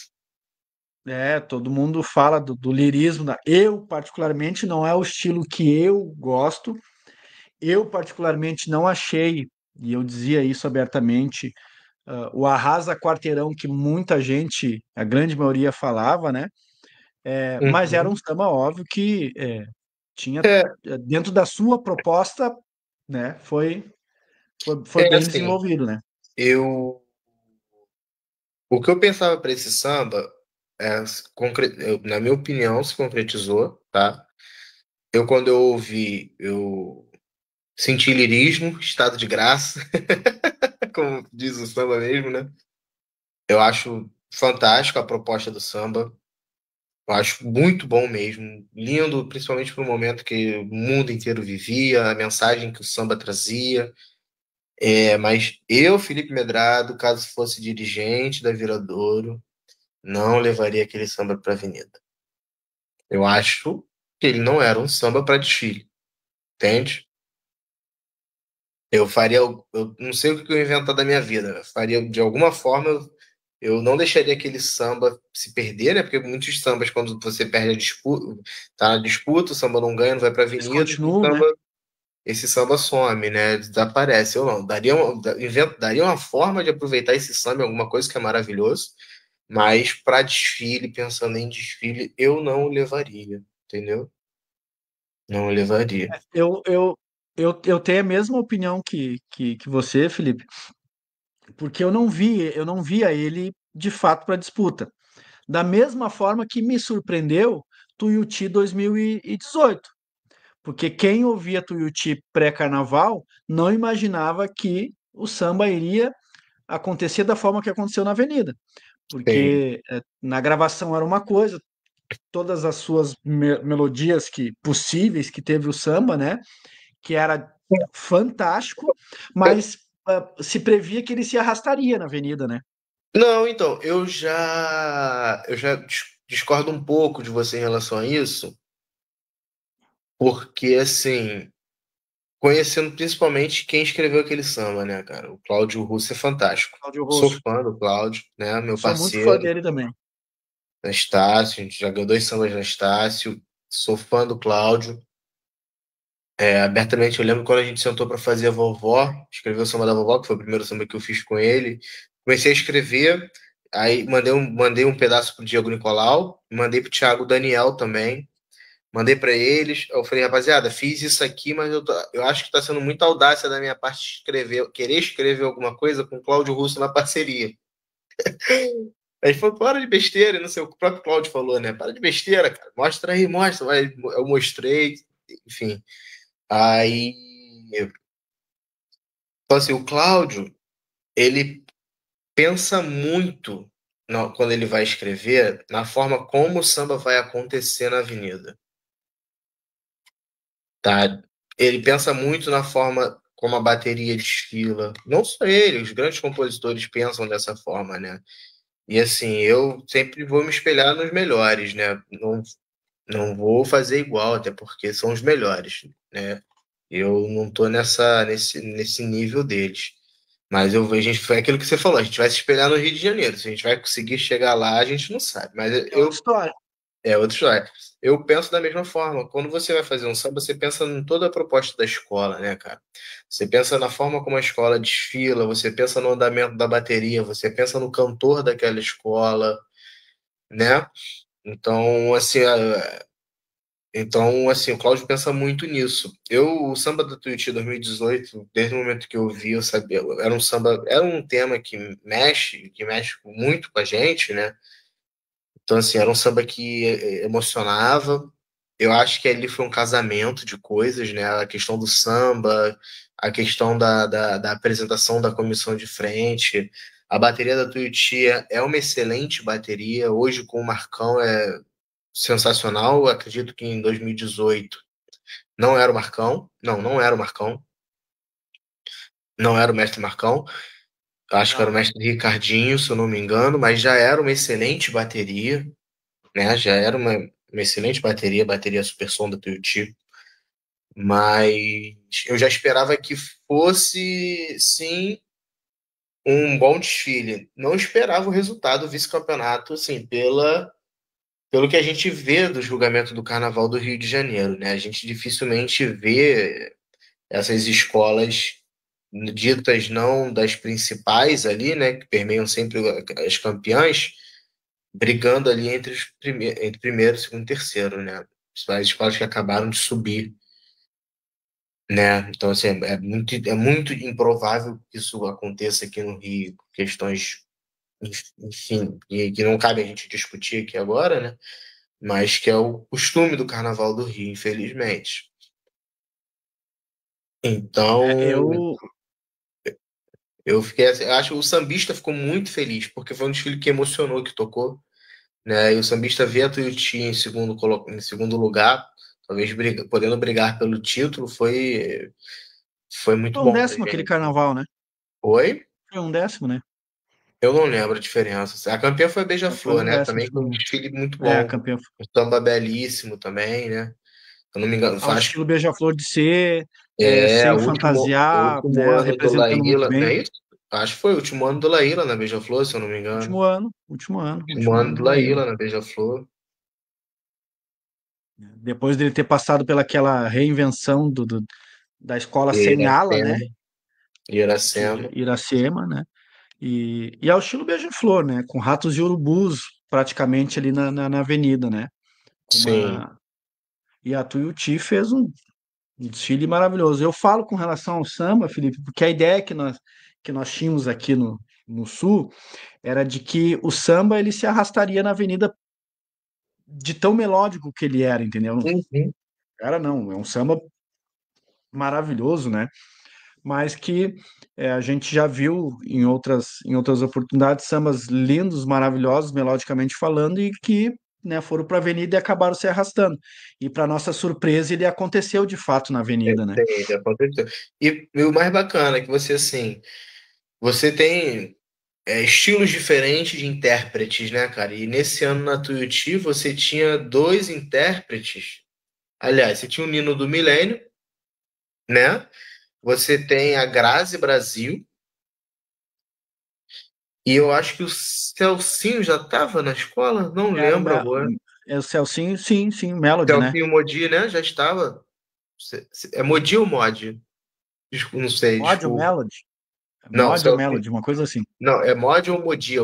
todo mundo fala do lirismo. Eu, particularmente, não é o estilo que eu gosto. Eu, particularmente, não achei, e eu dizia isso abertamente, o arrasa quarteirão que muita gente, a grande maioria, falava, né? Mas era um Uhum. samba óbvio que tinha, É, dentro da sua proposta, né? Foi é bem assim, desenvolvido, né? eu o que eu pensava para esse samba na minha opinião se concretizou, tá? Quando eu ouvi, eu senti lirismo, estado de graça, como diz o samba mesmo, né? Eu acho fantástico a proposta do samba. Eu acho muito bom mesmo. Lindo, principalmente para o momento que o mundo inteiro vivia, a mensagem que o samba trazia. Mas eu, Felipe Medrado, caso fosse dirigente da Viradouro, não levaria aquele samba para a avenida. Eu acho que ele não era um samba para desfile, entende? Eu faria, eu não sei o que eu ia inventar da minha vida. Eu faria de alguma forma, eu não deixaria aquele samba se perder, né? Porque muitos sambas, quando você perde a disputa, tá na disputa, o samba não ganha, não vai para a Eles avenida, continuam, né? esse samba some, né? Desaparece. Eu não. Daria uma forma de aproveitar esse samba, alguma coisa que é maravilhoso, mas para desfile, pensando em desfile, eu não o levaria, entendeu? Não o levaria. Eu, eu, eu tenho a mesma opinião que você, Felipe, porque eu não via ele de fato para disputa. Da mesma forma que me surpreendeu Tuiuti 2018, porque quem ouvia Tuiuti pré-carnaval não imaginava que o samba iria acontecer da forma que aconteceu na Avenida, Sim. porque na gravação era uma coisa, todas as suas melodias que possíveis que teve o samba, né, que era fantástico, mas se previa que ele se arrastaria na avenida, né? Não, então, eu já discordo um pouco de você em relação a isso, porque, assim, conhecendo principalmente quem escreveu aquele samba, né, cara? O Cláudio Russo é fantástico. Cláudio Sou Russo. fã do Cláudio, né? Meu Sou muito fã parceiro, dele também. na Estácio, a gente já ganhou 2 sambas na Estácio. Sou fã do Cláudio. Abertamente, eu lembro quando a gente sentou para fazer a Vovó, escrever o samba da Vovó, que foi o primeiro samba que eu fiz com ele. Comecei a escrever, aí mandei um pedaço pro Diego Nicolau, mandei pro Thiago Daniel também, mandei para eles. Eu falei, rapaziada, fiz isso aqui, mas eu acho que está sendo muita audácia da minha parte escrever, querer escrever alguma coisa com o Cláudio Russo na parceria. Aí falou, para de besteira, não sei, o próprio Cláudio falou, né? Para de besteira, cara, mostra aí, mostra. Aí eu mostrei, enfim. Aí Então, assim, o Cláudio, ele pensa muito quando ele vai escrever na forma como o samba vai acontecer na avenida, tá? Ele pensa muito na forma como a bateria desfila. Não só ele, os grandes compositores pensam dessa forma, né? E assim, eu sempre vou me espelhar nos melhores, né? Não vou fazer igual, até porque são os melhores, né? Eu não tô nesse nível deles. Mas a gente, foi aquilo que você falou, a gente vai se espelhar no Rio de Janeiro. Se a gente vai conseguir chegar lá, a gente não sabe. Mas É outra história. é outra história. Eu penso da mesma forma. Quando você vai fazer um samba, você pensa em toda a proposta da escola, né, cara? Você pensa na forma como a escola desfila, você pensa no andamento da bateria, você pensa no cantor daquela escola, né? Então, assim, o Cláudio pensa muito nisso. O samba da Tuiuti 2018, desde o momento que eu vi, eu sabia, era um tema que mexe muito com a gente, né? Então, assim, era um samba que emocionava. Eu acho que ali foi um casamento de coisas, né? A questão do samba, a questão da apresentação da comissão de frente. A bateria da Tuiuti é uma excelente bateria. Hoje, com o Marcão, é sensacional. Eu acredito que em 2018 não era o Marcão. Não, não era o Marcão. Não era o mestre Marcão. Acho que era o Não. mestre Ricardinho, se eu não me engano, mas já era uma excelente bateria, né? Já era uma excelente bateria super som da Tuiuti. Mas eu já esperava que fosse, sim, um bom desfile. Não esperava o resultado do vice-campeonato, assim, pelo que a gente vê do julgamento do Carnaval do Rio de Janeiro, né? A gente dificilmente vê essas escolas ditas não das principais ali, né, que permeiam sempre as campeãs, brigando ali entre primeiro, segundo e terceiro, né? As escolas que acabaram de subir, né? Então, assim, é muito improvável que isso aconteça aqui no Rio, questões, enfim, que não cabe a gente discutir aqui agora, né? Mas que é o costume do Carnaval do Rio, infelizmente. Então, Eu, eu fiquei assim, eu acho que o sambista ficou muito feliz, porque foi um desfile que emocionou, que tocou, né? E o sambista vê a Tuiuti em segundo lugar, talvez podendo brigar pelo título, foi muito foi um bom pra décimo aquele gente. carnaval, né? Oi? Foi um décimo, né? Eu não lembro a diferença. A campeã foi Foi Beija-Flor, um né? décimo, Também se foi não um me engano. desfile muito É, a bom. campeã. Um samba belíssimo também, né? Eu não me engano, Ao acho que estilo Beija-Flor de ser, o sem o fantasiar, último né? ano do Representando muito Laíla, não bem. é isso? Acho que foi o último ano do Laíla na Beija-Flor, se eu não me engano. Último ano, último ano, Último último ano ano do do Laíla. Laíla na Beija-Flor. Depois dele ter passado pelaquela reinvenção da escola sem ala, né? Iracema. Iracema. De Iracema, né? E ao estilo Beija-Flor, né? Com ratos e urubus praticamente ali na avenida, né? Com Sim. uma... E a Tuiuti fez um desfile maravilhoso. Eu falo com relação ao samba, Felipe, porque a ideia que nós tínhamos aqui no Sul era de que o samba ele se arrastaria na avenida de tão melódico que ele era, entendeu? Uhum. Cara, não, é um samba maravilhoso, né? Mas que a gente já viu em outras oportunidades sambas lindos, maravilhosos, melodicamente falando, e que né, foram para a avenida e acabaram se arrastando. E para nossa surpresa, ele aconteceu de fato na avenida, né? Tem, já aconteceu. E o mais bacana é que você, assim, você tem estilos diferentes de intérpretes, né, cara? E nesse ano na Tuiuti você tinha dois intérpretes. Aliás, você tinha o Nino do Milênio, né? Você tem a Grazi Brasil. E eu acho que o Celcinho já estava na escola? Não Era lembro agora. o Celcinho, sim, sim, Melody, né? Celcinho Modi, né? Já estava. É Modi ou Mod? Não sei, Mod ou desculpa. Melody? Não, Mod ou Celcinho. Melody, uma coisa assim. Não, é Mod ou Modi?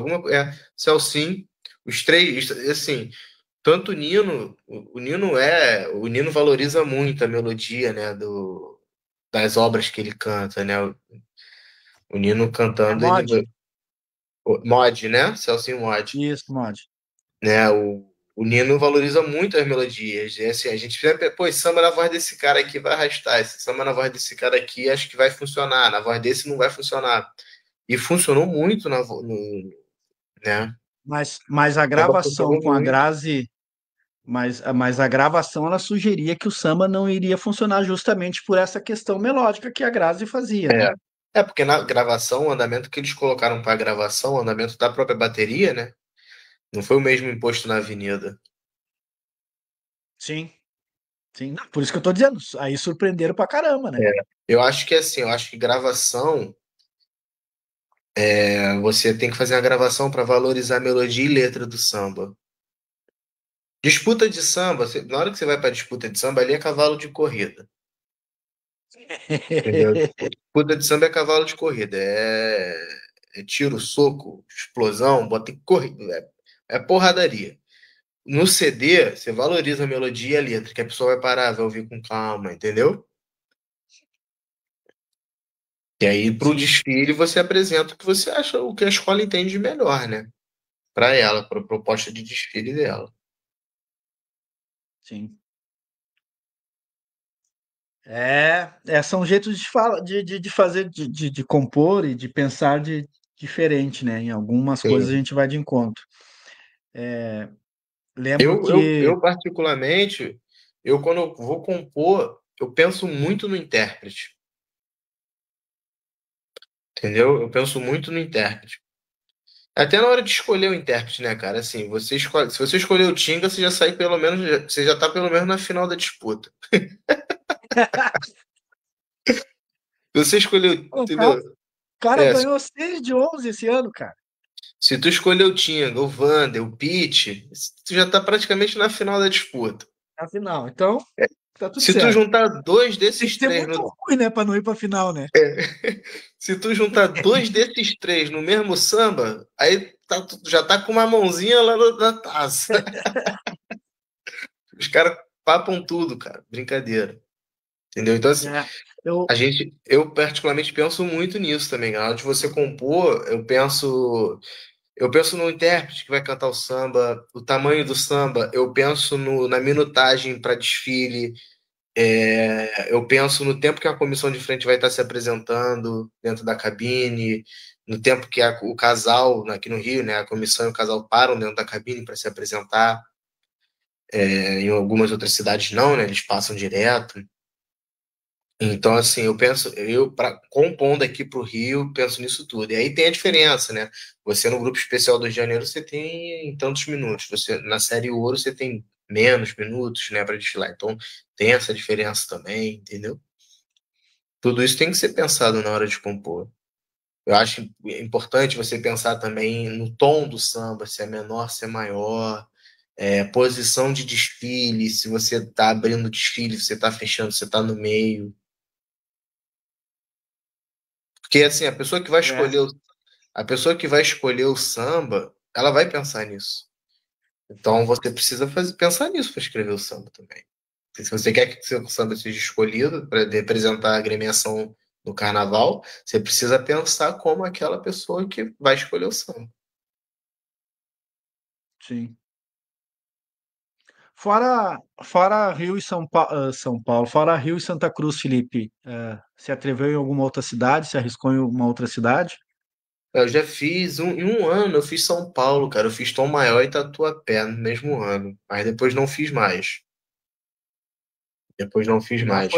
Celcinho. Os três, assim, tanto o Nino, o Nino valoriza muito a melodia, né, das obras que ele canta, né? O Nino É cantando, ele Mod? Mod, né? Celcinho Mod. Isso, Mod. Né? O Nino valoriza muito as melodias. E, assim, a gente sempre, pô, esse samba na voz desse cara aqui vai arrastar, esse samba na voz desse cara aqui acho que vai funcionar, na voz desse não vai funcionar. E funcionou muito né? Mas a O samba gravação funcionou com a muito. Grazi, mas a gravação ela sugeria que o samba não iria funcionar justamente por essa questão melódica que a Grazi fazia, né? É. É, porque na gravação, o andamento que eles colocaram para a gravação, o andamento da própria bateria, né? Não foi o mesmo imposto na avenida. Sim, sim. Não, por isso que eu tô dizendo, aí surpreenderam pra caramba, né? É. Eu acho que assim, eu acho que gravação, você tem que fazer uma gravação para valorizar a melodia e letra do samba. Disputa de samba, na hora que você vai para disputa de samba, ali é cavalo de corrida. Entendeu? Disputa de samba é cavalo de corrida. É tiro, soco, explosão, bota em corrida. É porradaria. No CD, você valoriza a melodia e a letra, que a pessoa vai parar, vai ouvir com calma, entendeu? E aí, para o Sim, desfile, você apresenta o que você acha, o que a escola entende de melhor, né? Para ela, para a proposta de desfile dela. sim. São jeitos de, fala, de fazer, de compor e de pensar diferente, né? Em algumas coisas a Sim. gente vai de encontro. Lembro Eu que particularmente, quando eu vou compor, eu penso muito no intérprete, entendeu? Eu penso muito no intérprete. Até na hora de escolher o intérprete, né, cara? Assim, se você escolher o Tinga, você já sai pelo menos, você já tá pelo menos na final da disputa. Se você escolheu, o entendeu? cara É, ganhou 6 de 11 esse ano, cara. se tu escolher o Tinga, o Vander, o Pete, tu já tá praticamente na final da disputa. Afinal, então tá tudo Se tu certo. juntar dois Tem que desses ser três muito ruim, né, pra não ir pra final, né? Se tu juntar dois desses três no mesmo samba, aí já tá com uma mãozinha lá na taça. Os caras papam tudo, cara. Brincadeira. Entendeu? Então, assim, É, eu, eu particularmente penso muito nisso também. Na hora de você compor, eu penso no intérprete que vai cantar o samba, o tamanho do samba, eu penso na minutagem para desfile, eu penso no tempo que a comissão de frente vai estar se apresentando dentro da cabine, no tempo que o casal, aqui no Rio, né, a comissão e o casal param dentro da cabine para se apresentar. Em algumas outras cidades não, né, eles passam direto. Então, assim, compondo aqui para o Rio, penso nisso tudo. E aí tem a diferença, né? Você no grupo especial do Rio de Janeiro, você tem tantos minutos. Você na série Ouro, você tem menos minutos, né, para desfilar. Então, tem essa diferença também, entendeu? Tudo isso tem que ser pensado na hora de compor. Eu acho importante você pensar também no tom do samba, se é menor, se é maior, posição de desfile, se você está abrindo desfile, se você está fechando, se você está no meio. Porque assim, é, a pessoa que vai escolher o samba, ela vai pensar nisso. Então você precisa pensar nisso para escrever o samba também. Porque se você quer que o seu samba seja escolhido para representar a agremiação no carnaval, você precisa pensar como aquela pessoa que vai escolher o samba. sim. Fora Rio e São Paulo, fora Rio e Santa Cruz, Felipe, se atreveu em alguma outra cidade, se arriscou em alguma outra cidade? Eu já fiz em um ano, eu fiz São Paulo, cara. Eu fiz Tom Maior e Tatuapé no mesmo ano. Mas depois não fiz mais. Depois não fiz E lá mais.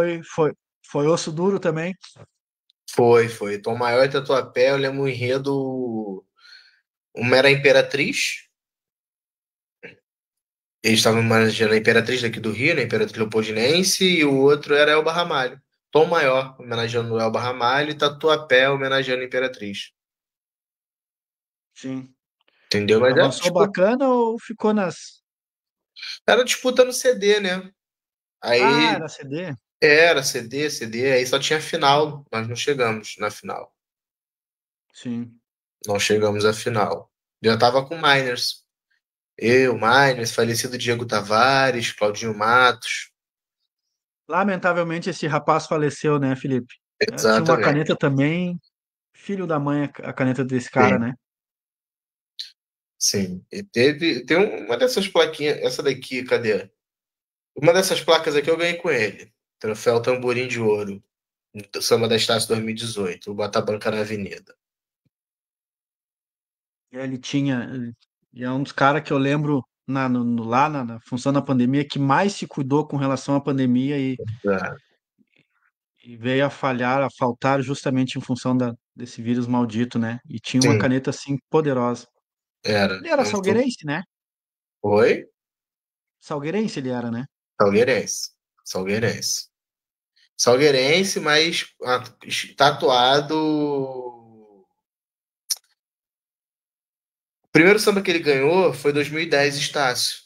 foi osso duro também. Foi. Tom Maior e Tatuapé, eu lembro o enredo. Uma era a Imperatriz. Eles estavam homenageando a Imperatriz daqui do Rio, né? A Imperatriz Leopoldinense. E o outro era Elba Ramalho. Tom Maior, homenageando Elba Ramalho. E Tatuapé, homenageando a Imperatriz. Sim. Entendeu? Mas era, Avançou tipo, bacana ou ficou nas. era disputa no CD, né? Ah, Aí era CD? era CD. Aí só tinha final. Nós não chegamos na final. Sim. Não chegamos à final. Já tava com Miners. Eu, Miners, falecido Diego Tavares, Claudinho Matos. Lamentavelmente esse rapaz faleceu, né, Felipe? Tinha uma Exatamente. caneta também, filho da mãe, a caneta desse cara, Sim, né? sim. E tem uma dessas plaquinhas, essa daqui, cadê? Uma dessas placas aqui eu ganhei com ele. Troféu Tamborim de Ouro, do Samba da Estácio 2018, o Bota a Banca na Avenida. Ele tinha, e é um dos caras que eu lembro lá na função da pandemia que mais se cuidou com relação à pandemia É, e veio a falhar, a faltar justamente em função desse vírus maldito, né? E tinha uma sim, caneta assim poderosa. era. Ele era salgueirense, né? Oi? Salgueirense ele era, né? Salgueirense. Salgueirense. Salgueirense, mas tatuado. O primeiro samba que ele ganhou foi 2010, Estácio.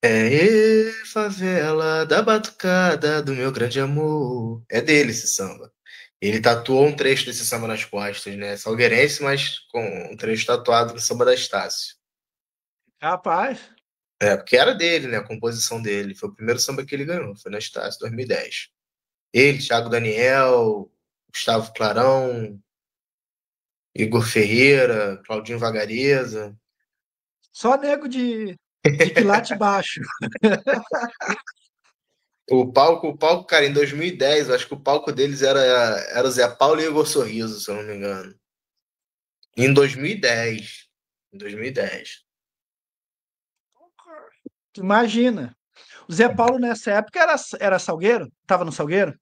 É, favela da batucada do meu grande amor. É dele esse samba. Ele tatuou um trecho desse samba nas costas, né? Salgueirense, mas com um trecho tatuado no samba da Estácio. Rapaz, É, porque era dele, né? A composição dele. Foi o primeiro samba que ele ganhou, foi na Estácio, 2010. Ele, Thiago Daniel, Gustavo Clarão, Igor Ferreira, Claudinho Vagareza. só nego de quilate baixo. O palco, cara, em 2010, eu acho que o palco deles era o Zé Paulo e Igor Sorriso, se eu não me engano. Em 2010. Em 2010. Imagina. O Zé Paulo nessa época era Salgueiro? Tava no Salgueiro?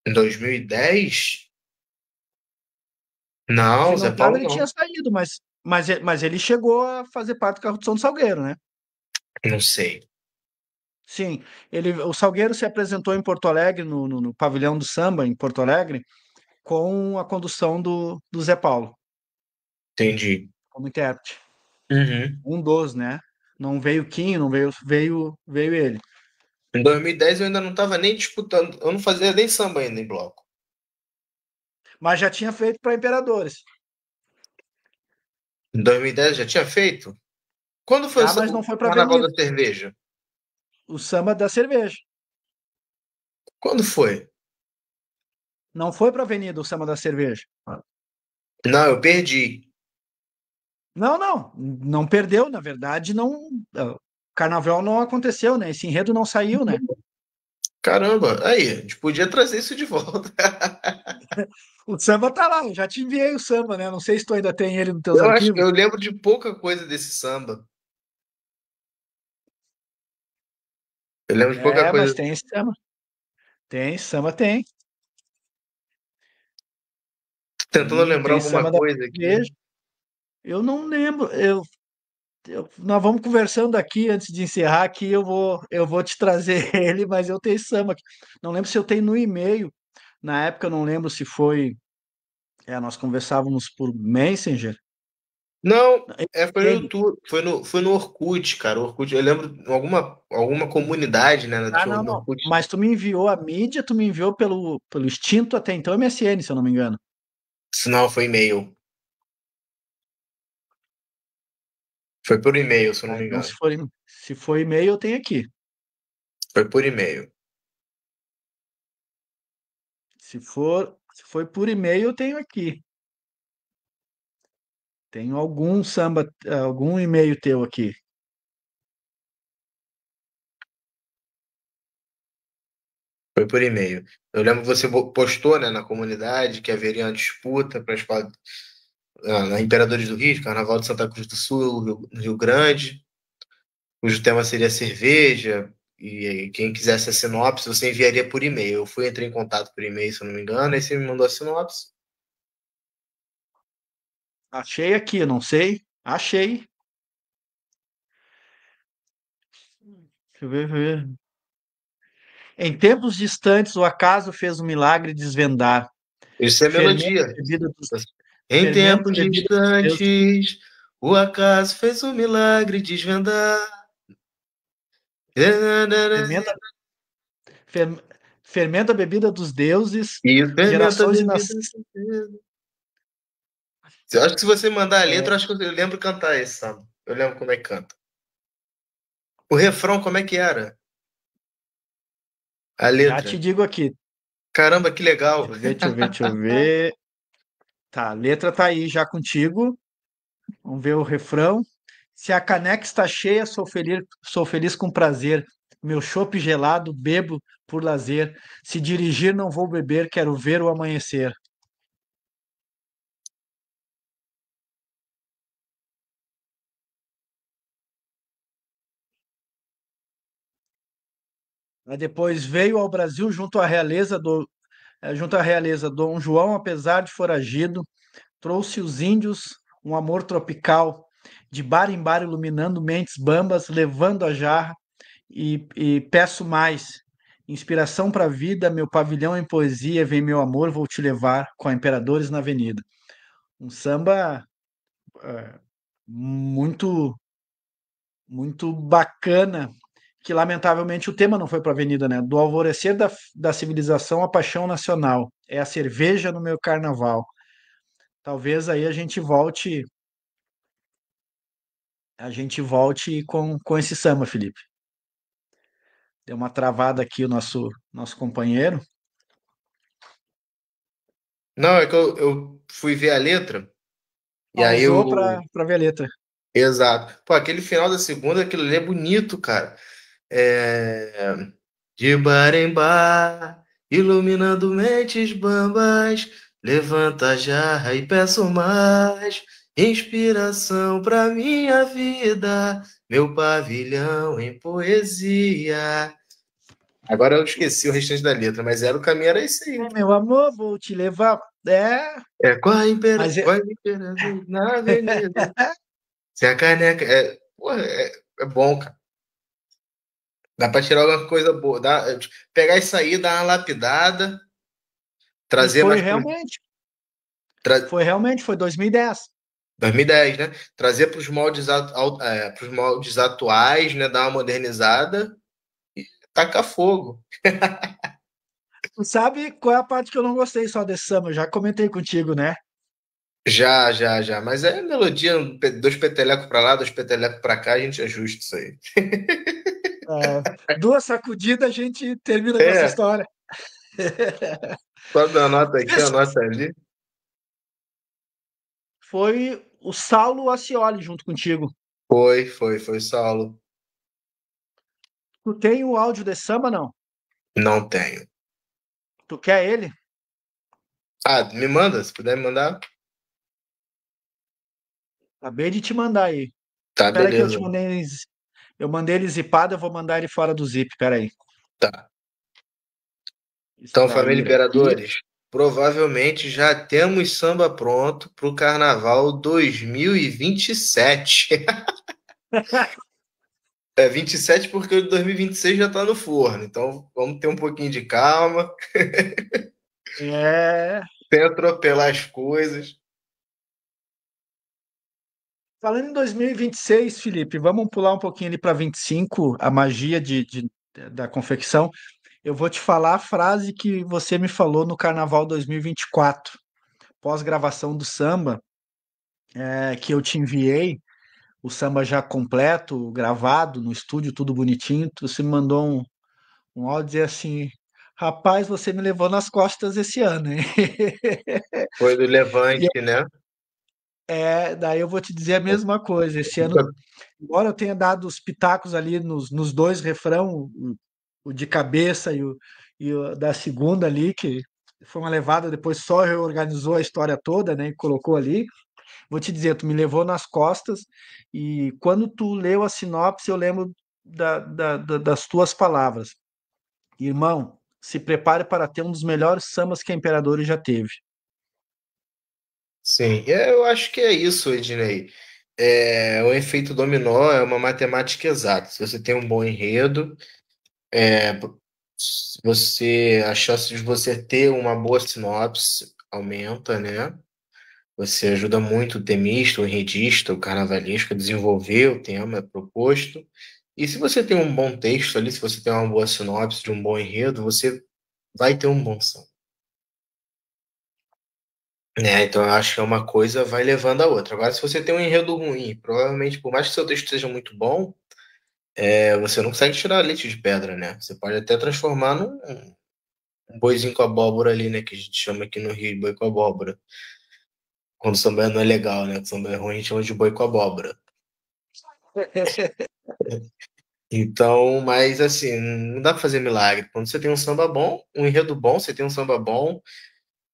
Em 2010? Se Não, Zé não tava, Paulo ele tinha não. saído, mas ele chegou a fazer parte do Carro do Salgueiro, né? Não sei. Sim, o Salgueiro se apresentou em Porto Alegre, no pavilhão do samba, em Porto Alegre, com a condução do Zé Paulo, Entendi. como intérprete. Uhum. Um dos, né? Não veio Quinho, não veio ele. Em 2010 eu ainda não estava nem disputando. Eu não fazia nem samba ainda em bloco. Mas já tinha feito para Imperadores. Em 2010 já tinha feito? Quando foi Já, mas o não foi para Carnaval da Avenida. Cerveja? O samba da cerveja. Quando foi? Não foi para Avenida o samba da cerveja. Não, eu perdi. Não perdeu, na verdade, não. O carnaval não aconteceu, né? Esse enredo não saiu, né? Caramba, aí, a gente podia trazer isso de volta. O samba tá lá, eu já te enviei o samba, né? Não sei se tu ainda tem ele nos teus Eu acho que arquivos. eu lembro de pouca coisa desse samba. Eu lembro de pouca É, mas coisa. tem esse samba. Tem, samba tem. Tentando Tem, lembrar tem alguma samba da coisa aqui. cerveja. Eu não lembro. Nós vamos conversando aqui antes de encerrar aqui, eu vou te trazer ele, mas eu tenho samba aqui. Não lembro se eu tenho no e-mail. Na época eu não lembro se foi. Nós conversávamos por Messenger. Não, Eu foi no tenho. YouTube, foi no Orkut, cara. O Orkut, eu lembro de alguma comunidade, né? Ah, Tinha não, no não. Orkut. Mas tu me enviou a mídia, tu me enviou pelo extinto até então MSN, se eu não me engano. Se não, foi e-mail. Foi por e-mail, se eu não Ah, me então engano. se for e-mail, eu tenho aqui. Foi por e-mail. Se foi por e-mail, eu tenho aqui. Tenho algum samba, algum e-mail teu aqui. Foi por e-mail. Eu lembro que você postou, né, na comunidade que haveria uma disputa para na Imperadores do Rio, Carnaval de Santa Cruz do Sul, no Rio Grande, cujo tema seria cerveja. E aí, quem quisesse a sinopse, você enviaria por e-mail. Entrei em contato por e-mail, se eu não me engano, aí você me mandou a sinopse. Achei aqui, não sei. Achei. Deixa eu ver. Em tempos distantes, o acaso fez um milagre desvendar. Isso é Fermenta melodia. a bebida dos, Em fermenta a tempos bebida dos deuses. distantes, o acaso fez um milagre desvendar. Fermenta, fer- fermenta a bebida dos deuses. E fermenta a Gerações bebida. Eu acho que se você mandar a letra, é, eu acho que eu lembro cantar esse samba. Eu lembro como é que canta. O refrão, como é que era? A já te letra. digo aqui. Caramba, que legal. Deixa eu ver. Tá, a letra tá aí já contigo. Vamos ver o refrão. Se a caneca está cheia, sou feliz com prazer. Meu chopp gelado, bebo por lazer. Se dirigir, não vou beber, quero ver o amanhecer. Aí depois veio ao Brasil junto à realeza Dom João, apesar de foragido, trouxe os índios um amor tropical, de bar em bar iluminando mentes bambas, levando a jarra e peço mais. Inspiração para a vida, meu pavilhão em poesia, vem meu amor, vou te levar com a Imperadores na Avenida. Um samba é, muito muito bacana, que lamentavelmente o tema não foi para a Avenida, né? Do alvorecer da civilização à paixão nacional. É a cerveja no meu carnaval. Talvez aí a gente volte com esse samba, Felipe. Deu uma travada aqui o nosso companheiro. Não, é que eu fui ver a letra, e aí Pausou eu. para ver a letra. Exato. Pô, aquele final da segunda, aquilo ali é bonito, cara. É... De bar em bar, iluminando mentes bambas, levanta a jarra e peço mais. Inspiração pra minha vida, meu pavilhão em poesia. Agora eu esqueci o restante da letra, mas era o caminho, era isso aí. Meu amor, vou te levar. É, Mas com a imperatriz na avenida. Se a caneca. Porra, é bom, cara. Dá pra tirar alguma coisa boa. Pegar isso aí, dar uma lapidada, e trazer mais pro. foi realmente, foi 2010. 2010, né? Trazer para os moldes, pros moldes atuais, né? Dar uma modernizada e tacar fogo. Tu sabe qual é a parte que eu não gostei só desse samba? Eu já comentei contigo, né? Já, já, já. Mas é melodia, dois petelecos para lá, dois petelecos para cá, a gente ajusta isso aí. É, duas sacudidas a gente termina com essa É, história. sobe a nota aqui, a Esse nota ali. foi o Saulo Ascioli junto contigo. Foi, Saulo. Tu tem o áudio desse samba, não? Não tenho. Tu quer ele? Ah, me manda, se puder me mandar. Acabei de te mandar aí. Tá, Espera que beleza. eu mandei ele zipado, eu vou mandar ele fora do zip. Espera aí. Tá. Então, família Extrair aqui. Imperadores, provavelmente já temos samba pronto para o Carnaval 2027. 27 porque o de 2026 já está no forno. Então, vamos ter um pouquinho de calma, É, sem atropelar as coisas. falando em 2026, Felipe, vamos pular um pouquinho ali para 25, a magia da confecção. Eu vou te falar a frase que você me falou no Carnaval 2024, pós-gravação do samba, que eu te enviei, o samba já completo, gravado no estúdio, tudo bonitinho. Você me mandou um áudio dizer assim: rapaz, você me levou nas costas esse ano, hein? Foi do E Levante, né? daí eu vou te dizer a mesma coisa. Esse ano, embora eu tenha dado os pitacos ali nos dois refrão, o de cabeça da segunda ali, que foi uma levada, depois só reorganizou a história toda, né, e colocou ali. Vou te dizer, tu me levou nas costas e quando tu leu a sinopse, eu lembro das tuas palavras. Irmão, se prepare para ter um dos melhores sambas que a Imperadores já teve. Sim, eu acho que é isso, Ednei. É um efeito dominó, é uma matemática exata. Se você tem um bom enredo, a chance de você ter uma boa sinopse aumenta, né? Você ajuda muito o temista, o enredista, o carnavalesco a desenvolver o tema proposto. E se você tem um bom texto ali, se você tem uma boa sinopse de um bom enredo, você vai ter um bom samba, né? Então eu acho que é uma coisa vai levando a outra. Agora, se você tem um enredo ruim, provavelmente, por mais que seu texto seja muito bom, você não consegue tirar leite de pedra, né? Você pode até transformar num um boizinho com abóbora ali, né? Que a gente chama aqui no Rio de boi com abóbora. Quando o samba não é legal, né? Quando o samba é ruim, a gente chama de boi com abóbora. Então, mas assim, não dá pra fazer milagre. Quando você tem um samba bom, um enredo bom, você tem um samba bom,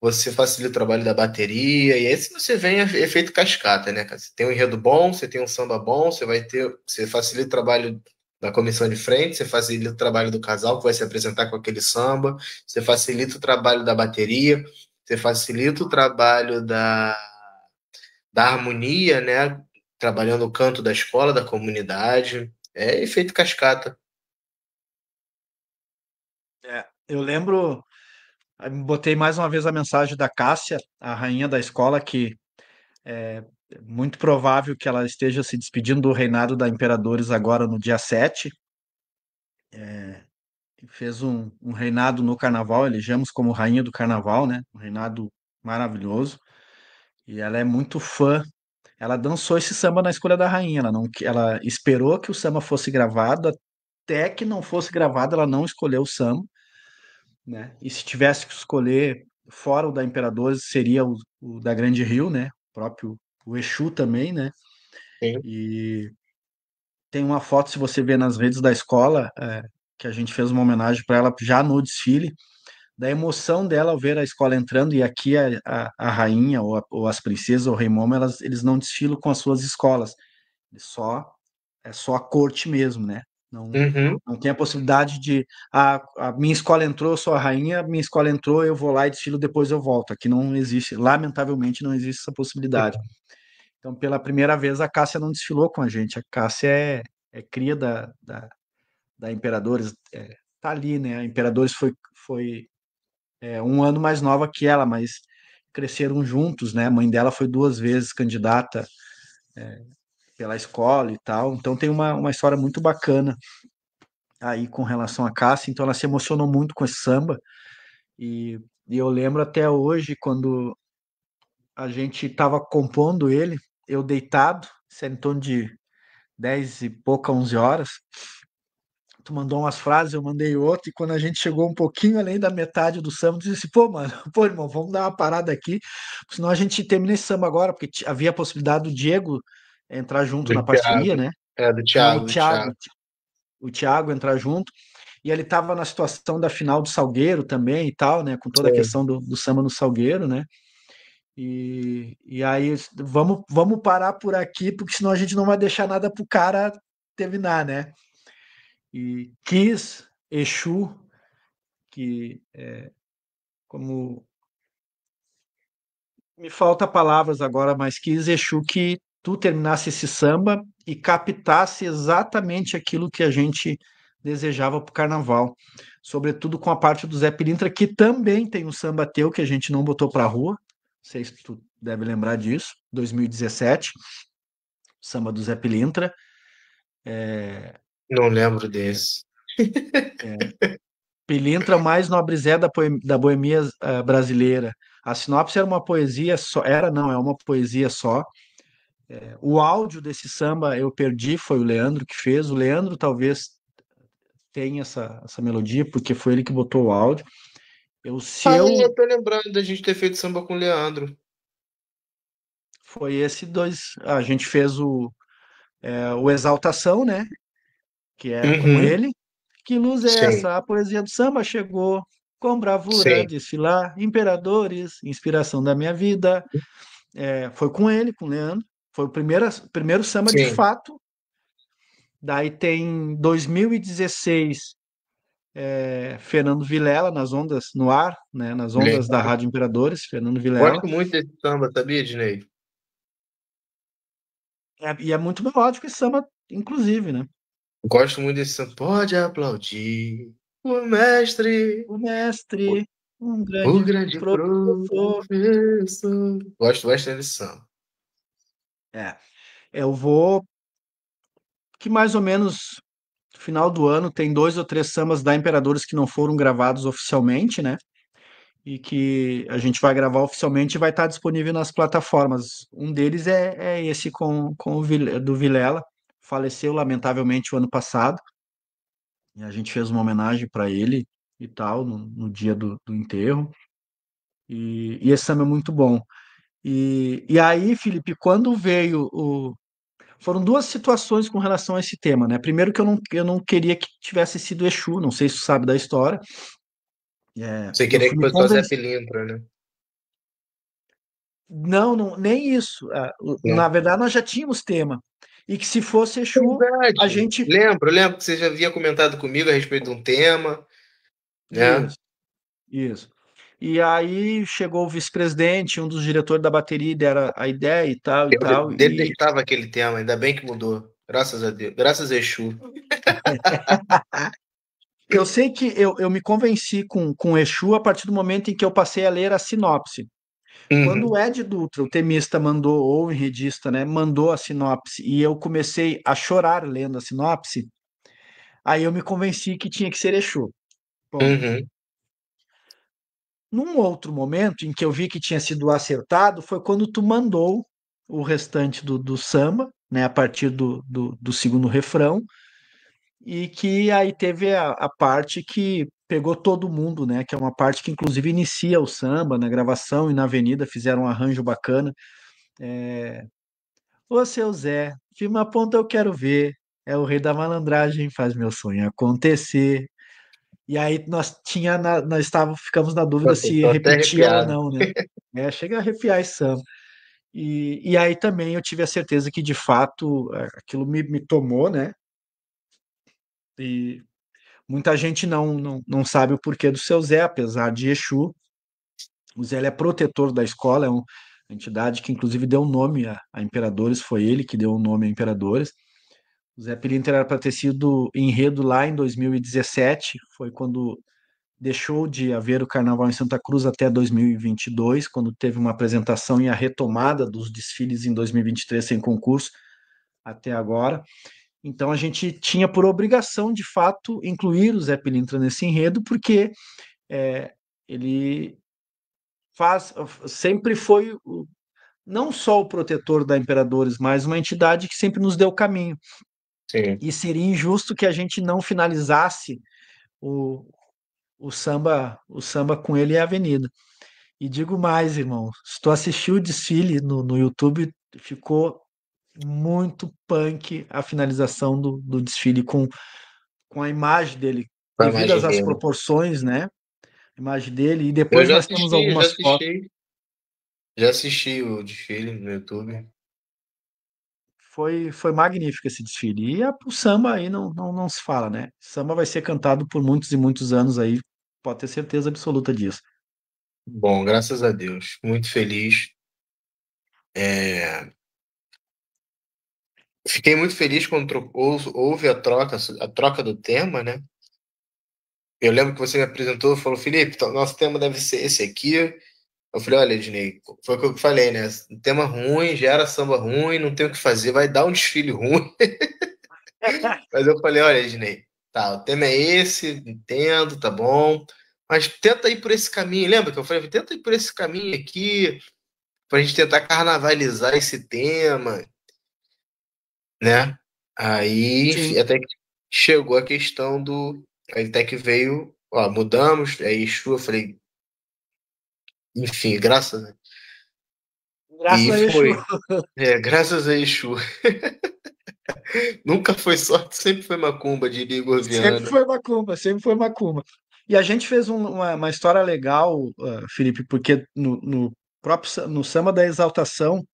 você facilita o trabalho da bateria, e aí se você vem efeito cascata, né, cara? Você tem um enredo bom, você tem um samba bom, você facilita o trabalho da comissão de frente, você facilita o trabalho do casal que vai se apresentar com aquele samba, você facilita o trabalho da bateria, você facilita o trabalho da harmonia, né? Trabalhando o canto da escola, da comunidade. É efeito cascata. Eu lembro, botei mais uma vez a mensagem da Cássia, a rainha da escola, que é muito provável que ela esteja se despedindo do reinado da Imperadores agora no dia 7. Fez um reinado no carnaval, elegemos como rainha do carnaval, né? Um reinado maravilhoso. E ela é muito fã. Ela dançou esse samba na escolha da rainha. Ela não, ela esperou que o samba fosse gravado, até que não fosse gravado, ela não escolheu o samba, né? E se tivesse que escolher fora o da Imperadores, seria o da Grande Rio, né? O próprio o Exu também, né? Sim. E tem uma foto, se você ver nas redes da escola, que a gente fez uma homenagem para ela já no desfile, da emoção dela ao ver a escola entrando, e aqui a rainha, ou as princesas, ou o rei Momo, eles não desfilam com as suas escolas, eles é só a corte mesmo, né? Não, Uhum. não tem a possibilidade de, a minha escola entrou, eu sou a rainha, minha escola entrou, eu vou lá e desfilo, depois eu volto. Aqui não existe, lamentavelmente não existe essa possibilidade. Então, pela primeira vez, a Cássia não desfilou com a gente, a Cássia é cria da Imperadores, tá ali, né? A Imperadores foi um ano mais nova que ela, mas cresceram juntos, né? A mãe dela foi duas vezes candidata pela escola e tal. Então tem uma história muito bacana aí com relação a Cássia. Então ela se emocionou muito com esse samba. E eu lembro até hoje, quando a gente estava compondo ele, eu deitado, isso era em torno de 10 e pouca, 11 horas. Tu mandou umas frases, eu mandei outra, e quando a gente chegou um pouquinho além da metade do samba, eu disse assim, pô, mano, pô, irmão, vamos dar uma parada aqui, senão a gente termina esse samba agora, porque havia a possibilidade do Diego entrar junto Do na parceria, Thiago. né? É, do E Thiago, do Thiago. O Thiago entrar junto, e ele estava na situação da final do Salgueiro também e tal, né? Com toda a Sim. questão do samba no Salgueiro, né? E aí, vamos parar por aqui, porque senão a gente não vai deixar nada pro cara terminar, né? E quis Exu, que como me falta palavras agora, mas quis Exu que tu terminasse esse samba e captasse exatamente aquilo que a gente desejava para o carnaval, sobretudo com a parte do Zé Pilintra, que também tem um samba teu que a gente não botou para rua, não sei se tu deve lembrar disso, 2017, samba do Zé Pilintra. Não lembro desse. Pilintra mais Nobre Zé da boemia brasileira. A sinopse era uma poesia só, era não, é uma poesia só. O áudio desse samba eu perdi, foi o Leandro que fez. O Leandro talvez tenha essa melodia, porque foi ele que botou o áudio. Se Ah, eu eu tô lembrando da gente ter feito samba com o Leandro. foi esse dois, a gente fez o Exaltação, né? Que é com Uhum. ele, Que luz é Sim, essa? A poesia do samba chegou com bravura, sim, desfilar, imperadores, inspiração da minha vida. Foi com ele, com o Leandro. Foi o primeiro samba de sim. fato. Daí tem 2016, Fernando Vilela nas ondas, no ar, né, nas ondas da Lembro. Rádio Imperadores, Fernando Vilela. Gosto muito desse samba, sabia, Dinei? E é muito melódico esse samba, inclusive, né? Gosto muito desse samba. Pode aplaudir o mestre, O o, mestre, um o grande grande professor. professor. Gosto bastante desse samba. É, eu vou que mais ou menos final do ano tem dois ou três sambas da Imperadores que não foram gravados oficialmente, né? E que a gente vai gravar oficialmente e vai estar disponível nas plataformas. Um deles é esse com do Vilela, faleceu lamentavelmente o ano passado, e a gente fez uma homenagem para ele e tal, no dia do enterro, e esse samba é muito bom. E aí, Felipe, quando veio o. Foram duas situações com relação a esse tema, né? Primeiro que eu não queria que tivesse sido Exu, não sei se tu sabe da história. Você E eu queria fui que me fosse só Zé convencer. Pilintra, né? Não, não, nem isso. Na Não. verdade, nós já tínhamos tema. E que se fosse Exu, a Verdade. gente. Lembro que você já havia comentado comigo a respeito de um tema, né? Isso, isso. E aí chegou o vice-presidente, um dos diretores da bateria, deram a ideia e tal e Eu tal. E detestava aquele tema, ainda bem que mudou. Graças a Deus. Graças a Exu. eu sei que eu me convenci com o Exu a partir do momento em que eu passei a ler a sinopse. Quando o Uhum, Ed Dutra, o temista, mandou, ou o enredista, né, mandou a sinopse, e eu comecei a chorar lendo a sinopse, aí eu me convenci que tinha que ser Exu. Ponto. uhum, Num outro momento em que eu vi que tinha sido acertado, foi quando tu mandou o restante do samba, né, a partir do segundo refrão, e que aí teve a parte que pegou todo mundo, né, que é uma parte que inclusive inicia o samba na gravação e na avenida, fizeram um arranjo bacana. Ô seu Zé, firma a ponta eu quero ver. É o rei da malandragem, faz meu sonho acontecer. E aí nós ficamos na dúvida se tô até repetia ou arrepiado. não, né? Chega a arrepiar esse samba. E aí também eu tive a certeza que de fato aquilo me tomou, né? E muita gente não sabe o porquê do seu Zé, apesar de Exu. O Zé ele é protetor da escola, é uma entidade que inclusive deu um nome a Imperadores, foi ele que deu o nome a Imperadores. O Zé Pilintra era para ter sido enredo lá em 2017, foi quando deixou de haver o carnaval em Santa Cruz até 2022, quando teve uma apresentação e a retomada dos desfiles em 2023 sem concurso até agora. Então a gente tinha por obrigação, de fato, incluir o Zé Pilintra nesse enredo, porque ele sempre foi não só o protetor da Imperadores, mas uma entidade que sempre nos deu caminho. Sim. E seria injusto que a gente não finalizasse o, o samba com ele é a Avenida. E digo mais, irmão, se tu assistiu o desfile no YouTube, ficou muito punk a finalização do desfile com a imagem dele, Com a devido imagem às dele. proporções, né? A imagem dele, e Eu depois já nós temos assisti, já algumas fotos. assisti. Já assisti o desfile no YouTube. Foi magnífico esse desfile. E o samba aí não se fala, né? Samba vai ser cantado por muitos e muitos anos aí, pode ter certeza absoluta disso. Bom, graças a Deus. Muito feliz. É, Fiquei muito feliz quando houve a troca do tema, né? Eu lembro que você me apresentou e falou, Felipe, nosso tema deve ser esse aqui. Eu falei, olha, Ednei, foi o que eu falei, né? Tema ruim, gera samba ruim, não tem o que fazer, vai dar um desfile ruim. Mas eu falei, olha, Ednei, tá, o tema é esse, entendo, tá bom. Mas tenta ir por esse caminho. Lembra que eu falei, tenta ir por esse caminho aqui, pra gente tentar carnavalizar esse tema, né? Aí, enfim, Sim, até que chegou a questão do. Aí até que veio, ó, mudamos, aí Exu, eu falei, enfim, graças. graças E a Exu. foi. Graças a Exu. Nunca foi sorte, sempre foi macumba, diria Igor Sempre Viana. foi macumba, sempre foi macumba. E a gente fez uma história legal, Felipe, porque no próprio no Samba da Exaltação,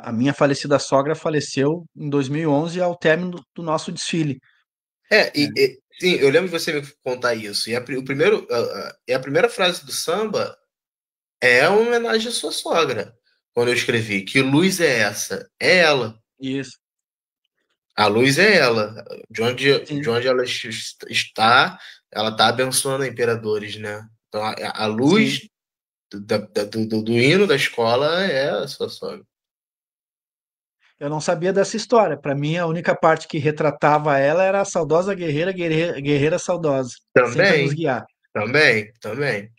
a minha falecida sogra faleceu em 2011 ao término do nosso desfile, né? Sim, eu lembro de você me contar isso. O primeiro, a primeira frase do samba é uma homenagem à sua sogra. Quando eu escrevi, que luz é essa? É ela. Isso, A luz é ela. De sim, onde ela está, ela está abençoando imperadores, né? Então, a sim. luz do hino da escola é a sua sogra. Eu não sabia dessa história. Para mim, a única parte que retratava ela era a saudosa guerreira, guerreira saudosa, sempre a nos Também, guiar. também.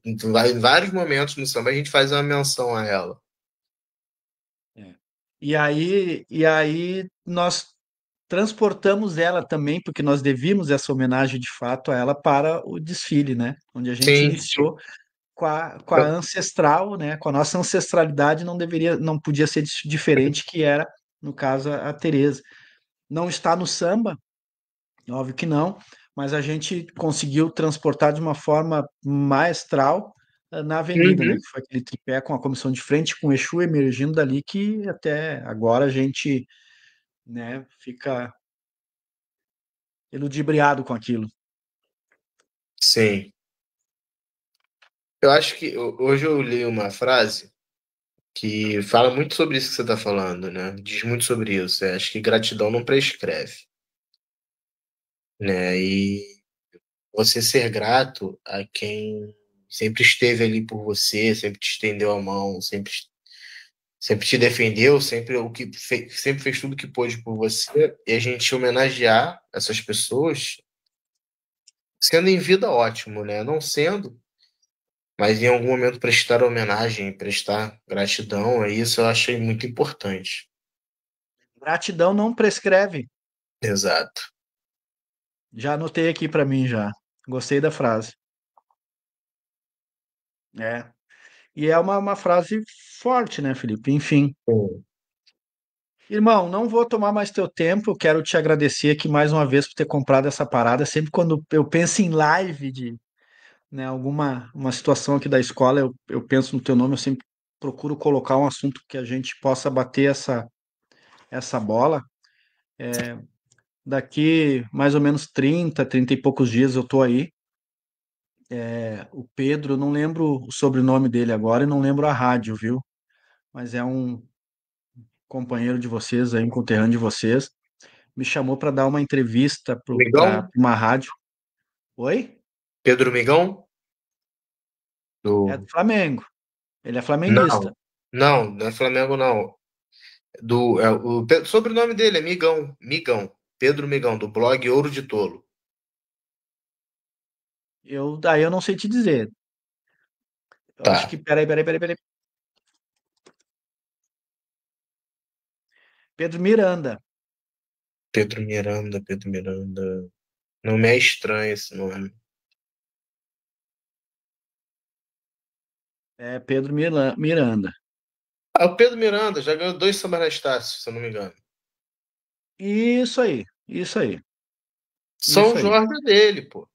Em vários momentos no samba a gente faz uma menção a ela. É. E aí nós transportamos ela também, porque nós devíamos essa homenagem de fato a ela para o desfile, né? Onde a gente Sim, sim. iniciou com a ancestral, né? Com a nossa ancestralidade não podia ser diferente, que era, no caso, a Teresa. Não está no samba, óbvio que não, mas a gente conseguiu transportar de uma forma maestral na avenida, né? Uhum. Que foi aquele tripé com a comissão de frente, com o Exu emergindo dali, que até agora a gente, né, fica eludibriado com aquilo. Sim. Eu acho que hoje eu li uma frase que fala muito sobre isso que você está falando, né? Diz muito sobre isso. Acho que gratidão não prescreve, né? E você ser grato a quem sempre esteve ali por você, sempre te estendeu a mão, sempre te defendeu, sempre fez tudo que pôde por você, e a gente homenagear essas pessoas, sendo em vida ótimo, né? Não sendo, mas em algum momento prestar homenagem, prestar gratidão, é isso eu achei muito importante. Gratidão não prescreve. Exato. Já anotei aqui para mim já. Gostei da frase. É. E é uma frase forte, né, Felipe? Enfim. Sim. Irmão, não vou tomar mais teu tempo. Quero te agradecer aqui mais uma vez por ter comprado essa parada. Sempre quando eu penso em live de, né, alguma uma situação aqui da escola, eu penso no teu nome, eu sempre procuro colocar um assunto que a gente possa bater essa bola. Daqui mais ou menos 30 e poucos dias eu tô aí. O Pedro, eu não lembro o sobrenome dele agora e não lembro a rádio, viu? Mas é um companheiro de vocês aí, um conterrâneo de vocês. Me chamou para dar uma entrevista para Migão? uma rádio. Oi? Pedro Migão? É do Do... Flamengo. Ele é flamenguista. Não, não é Flamengo, não. O sobrenome dele é Migão. Migão. Pedro Migão, do blog Ouro de Tolo. Daí eu não sei te dizer. Eu acho Tá. que. Peraí. Pedro Miranda. Pedro Miranda, Pedro Miranda. Não me é estranho esse nome. É Pedro Miranda. Ah, o Pedro Miranda já ganhou 2 Samba Anastácio, se eu não me engano. Isso aí. Isso aí. São Isso aí. Jorge é dele, pô.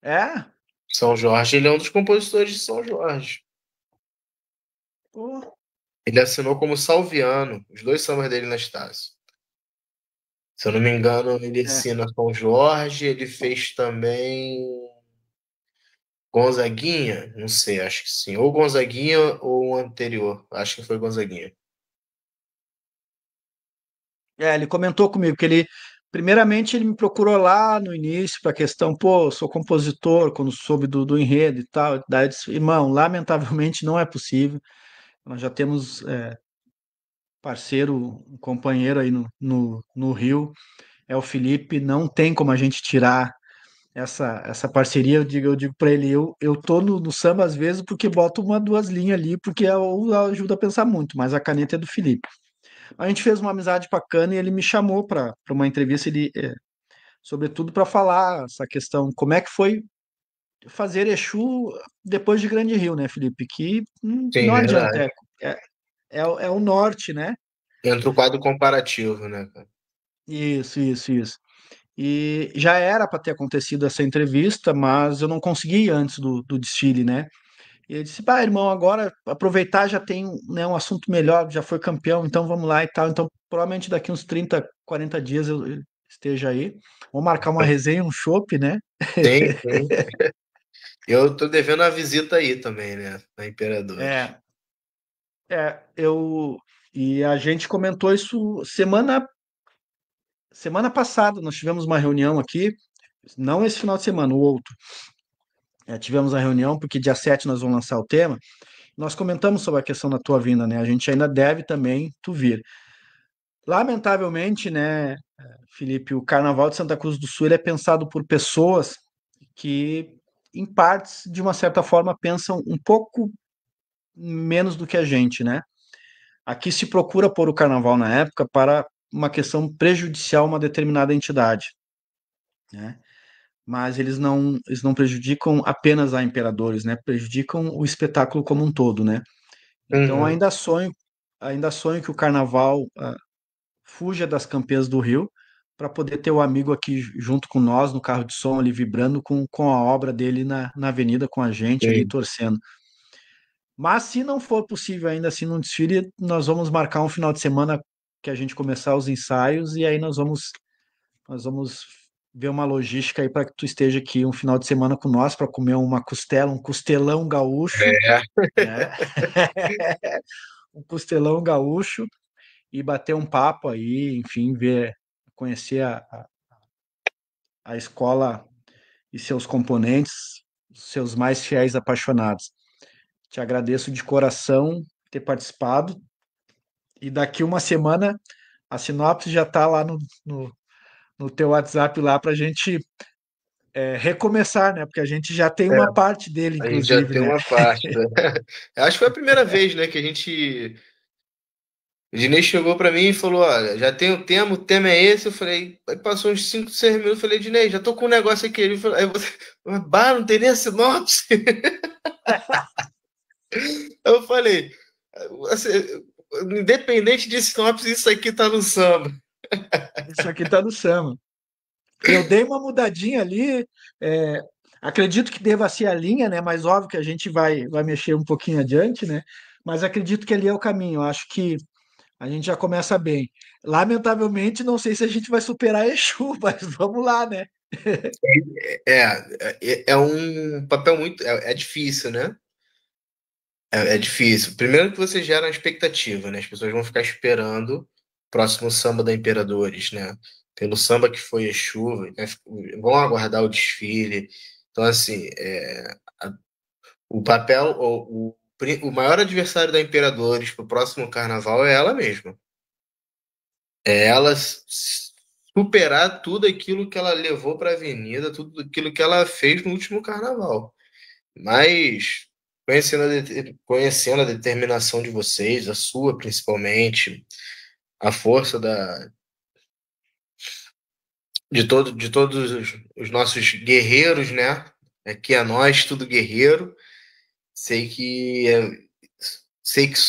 É? São Jorge, ele é um dos compositores de São Jorge. Pô, Ele assinou como Salviano, os 2 sambas dele na Estácio. Se eu não me engano, ele é. assina São Jorge, ele fez também Gonzaguinha, não sei, acho que sim. Ou Gonzaguinha ou o anterior. Acho que foi Gonzaguinha. Ele comentou comigo que ele. Primeiramente, ele me procurou lá no início para a questão, pô, sou compositor, quando soube do enredo e tal. Daí eu disse, irmão, lamentavelmente não é possível. Nós já temos parceiro, um companheiro aí no Rio, é o Felipe, não tem como a gente tirar essa parceria. Eu digo para ele, eu tô no samba às vezes porque boto uma, duas linhas ali, porque ajuda a pensar muito, mas a caneta é do Felipe. A gente fez uma amizade bacana e ele me chamou para uma entrevista, sobretudo para falar essa questão, como é que foi fazer Exu depois de Grande Rio, né, Felipe? Que Sim, não adianta, verdade. é o norte, né? Entra o quadro comparativo, né, cara? Isso. E já era para ter acontecido essa entrevista, mas eu não consegui antes do desfile, né? E ele disse, pá, irmão, agora aproveitar já tem, né, um assunto melhor, já foi campeão, então vamos lá e tal. Então, provavelmente daqui uns 30, 40 dias eu esteja aí. Vamos marcar uma resenha, um chopp, né? Sim, sim. Eu tô devendo a visita aí também, né? Na Imperadores. É, eu e a gente comentou isso semana passada, nós tivemos uma reunião aqui, não esse final de semana, o outro. Tivemos a reunião porque dia 7 nós vamos lançar o tema. Nós comentamos sobre a questão da tua vinda, né? A gente ainda deve também tu vir. Lamentavelmente, né, Felipe, o Carnaval de Santa Cruz do Sul ele é pensado por pessoas que, em partes, de uma certa forma, pensam um pouco menos do que a gente, né? Aqui se procura pôr o Carnaval na época para uma questão prejudicial a uma determinada entidade, né? Mas eles não prejudicam apenas a imperadores, né? Prejudicam o espetáculo como um todo, né? Então Uhum, ainda sonho que o Carnaval fuja das campeãs do Rio para poder ter o amigo aqui junto com nós no carro de som ali vibrando com a obra dele na avenida com a gente ali sim. torcendo. Mas se não for possível ainda assim num desfile, nós vamos marcar um final de semana que a gente começar os ensaios e aí nós vamos ver uma logística aí para que tu esteja aqui um final de semana com nós para comer uma costela, um costelão gaúcho, É, né? Um costelão gaúcho e bater um papo aí, enfim, conhecer a escola e seus componentes, seus mais fiéis apaixonados. Te agradeço de coração ter participado e daqui uma semana a sinopse já está lá no teu WhatsApp lá para a gente recomeçar, né? Porque a gente já tem é, uma parte dele, a gente já inclusive, tem né? uma parte, né? Acho que foi a primeira vez, né, que a gente. O Dinei chegou pra mim e falou: Olha, já tem o tema é esse. Eu falei, aí passou uns 5, 6 minutos. Eu falei, Dinei, já tô com um negócio aqui. Ele falou, aí você, bah, não tem nem a sinopse. Eu falei, assim, independente de sinopse, isso aqui tá no samba. Isso aqui tá no Sama. Eu dei uma mudadinha ali, é, acredito que deva ser a linha, né? Mas óbvio que a gente vai mexer um pouquinho adiante, né? Mas acredito que ali é o caminho. Eu acho que a gente já começa bem. Lamentavelmente, não sei se a gente vai superar Exu, mas vamos lá, né? É um papel muito. É difícil, né? É difícil. Primeiro que você gera uma expectativa, né? As pessoas vão ficar esperando o próximo samba da Imperadores, né? Pelo samba que foi Exu, né? Vão aguardar o desfile. Então, assim, o papel, o maior adversário da Imperadores para o próximo carnaval é ela mesma. É ela superar tudo aquilo que ela levou para a avenida, tudo aquilo que ela fez no último carnaval. Mas conhecendo a determinação de vocês, a sua principalmente, a força de todos os nossos guerreiros, né? Aqui é nós, tudo guerreiro. Sei que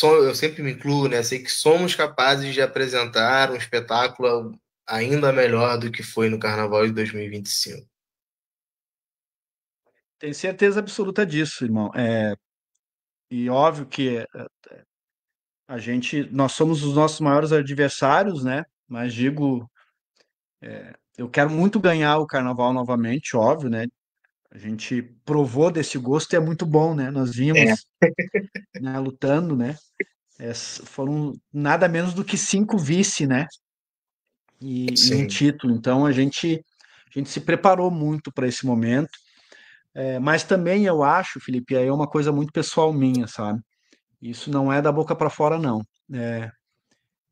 eu sempre me incluo, né? Sei que somos capazes de apresentar um espetáculo ainda melhor do que foi no Carnaval de 2025. Tenho certeza absoluta disso, irmão. E óbvio que nós somos os nossos maiores adversários, né? Mas digo, eu quero muito ganhar o carnaval novamente, óbvio, né? A gente provou desse gosto e é muito bom, né? Nós É, vimos, né, lutando, né? Foram nada menos do que 5 vice, né? E um sim, título. Então a gente se preparou muito para esse momento. Mas também eu acho, Felipe, aí é uma coisa muito pessoal minha, sabe? Isso não é da boca para fora, não. É,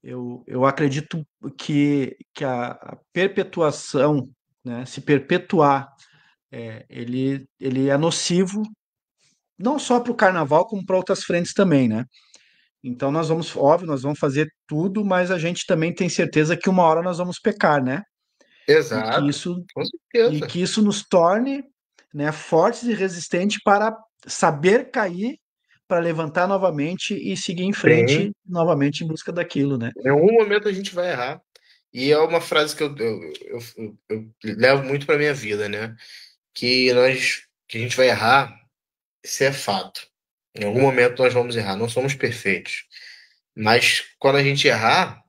eu acredito que a perpetuação, né, se perpetuar, ele é nocivo não só para o carnaval, como para outras frentes também, né? Então óbvio, nós vamos fazer tudo, mas a gente também tem certeza que uma hora nós vamos pecar, né? E que exato, isso, com e certeza. que isso nos torne, né, fortes e resistentes para saber cair, para levantar novamente e seguir em frente Sim, novamente em busca daquilo, né? em algum momento a gente vai errar. E é uma frase que eu levo muito para minha vida, né? Que a gente vai errar, isso é fato. Em algum momento nós vamos errar, não somos perfeitos. Mas quando a gente errar,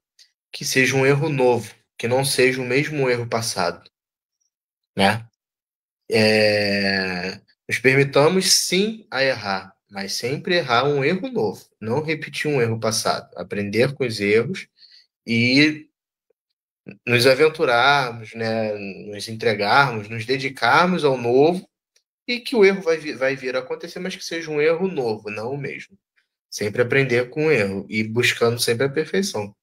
que seja um erro novo, que não seja o mesmo erro passado, né? Nos permitamos sim a errar, mas sempre errar um erro novo, não repetir um erro passado, aprender com os erros e nos aventurarmos, né? Nos entregarmos, nos dedicarmos ao novo e que o erro vai vir a acontecer, mas que seja um erro novo, não o mesmo. Sempre aprender com o erro e buscando sempre a perfeição.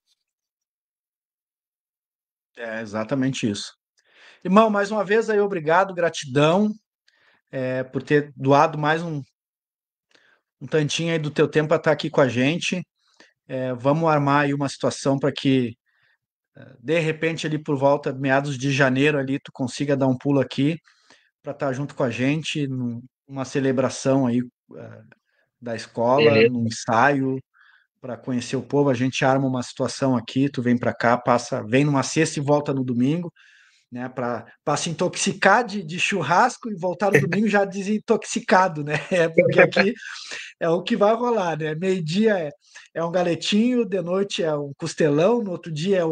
É exatamente isso. Irmão, mais uma vez aí, obrigado, gratidão, por ter doado mais um tantinho aí do teu tempo para estar aqui com a gente. Vamos armar aí uma situação para que, de repente, ali por volta, meados de janeiro ali, tu consiga dar um pulo aqui para estar junto com a gente numa celebração aí da escola, Beleza. num ensaio, para conhecer o povo. A gente arma uma situação aqui, tu vem para cá, vem numa sexta e volta no domingo, né, para se intoxicar de churrasco e voltar no domingo já desintoxicado, né? Porque aqui é o que vai rolar, né? Meio-dia é um galetinho, de noite é um costelão, no outro dia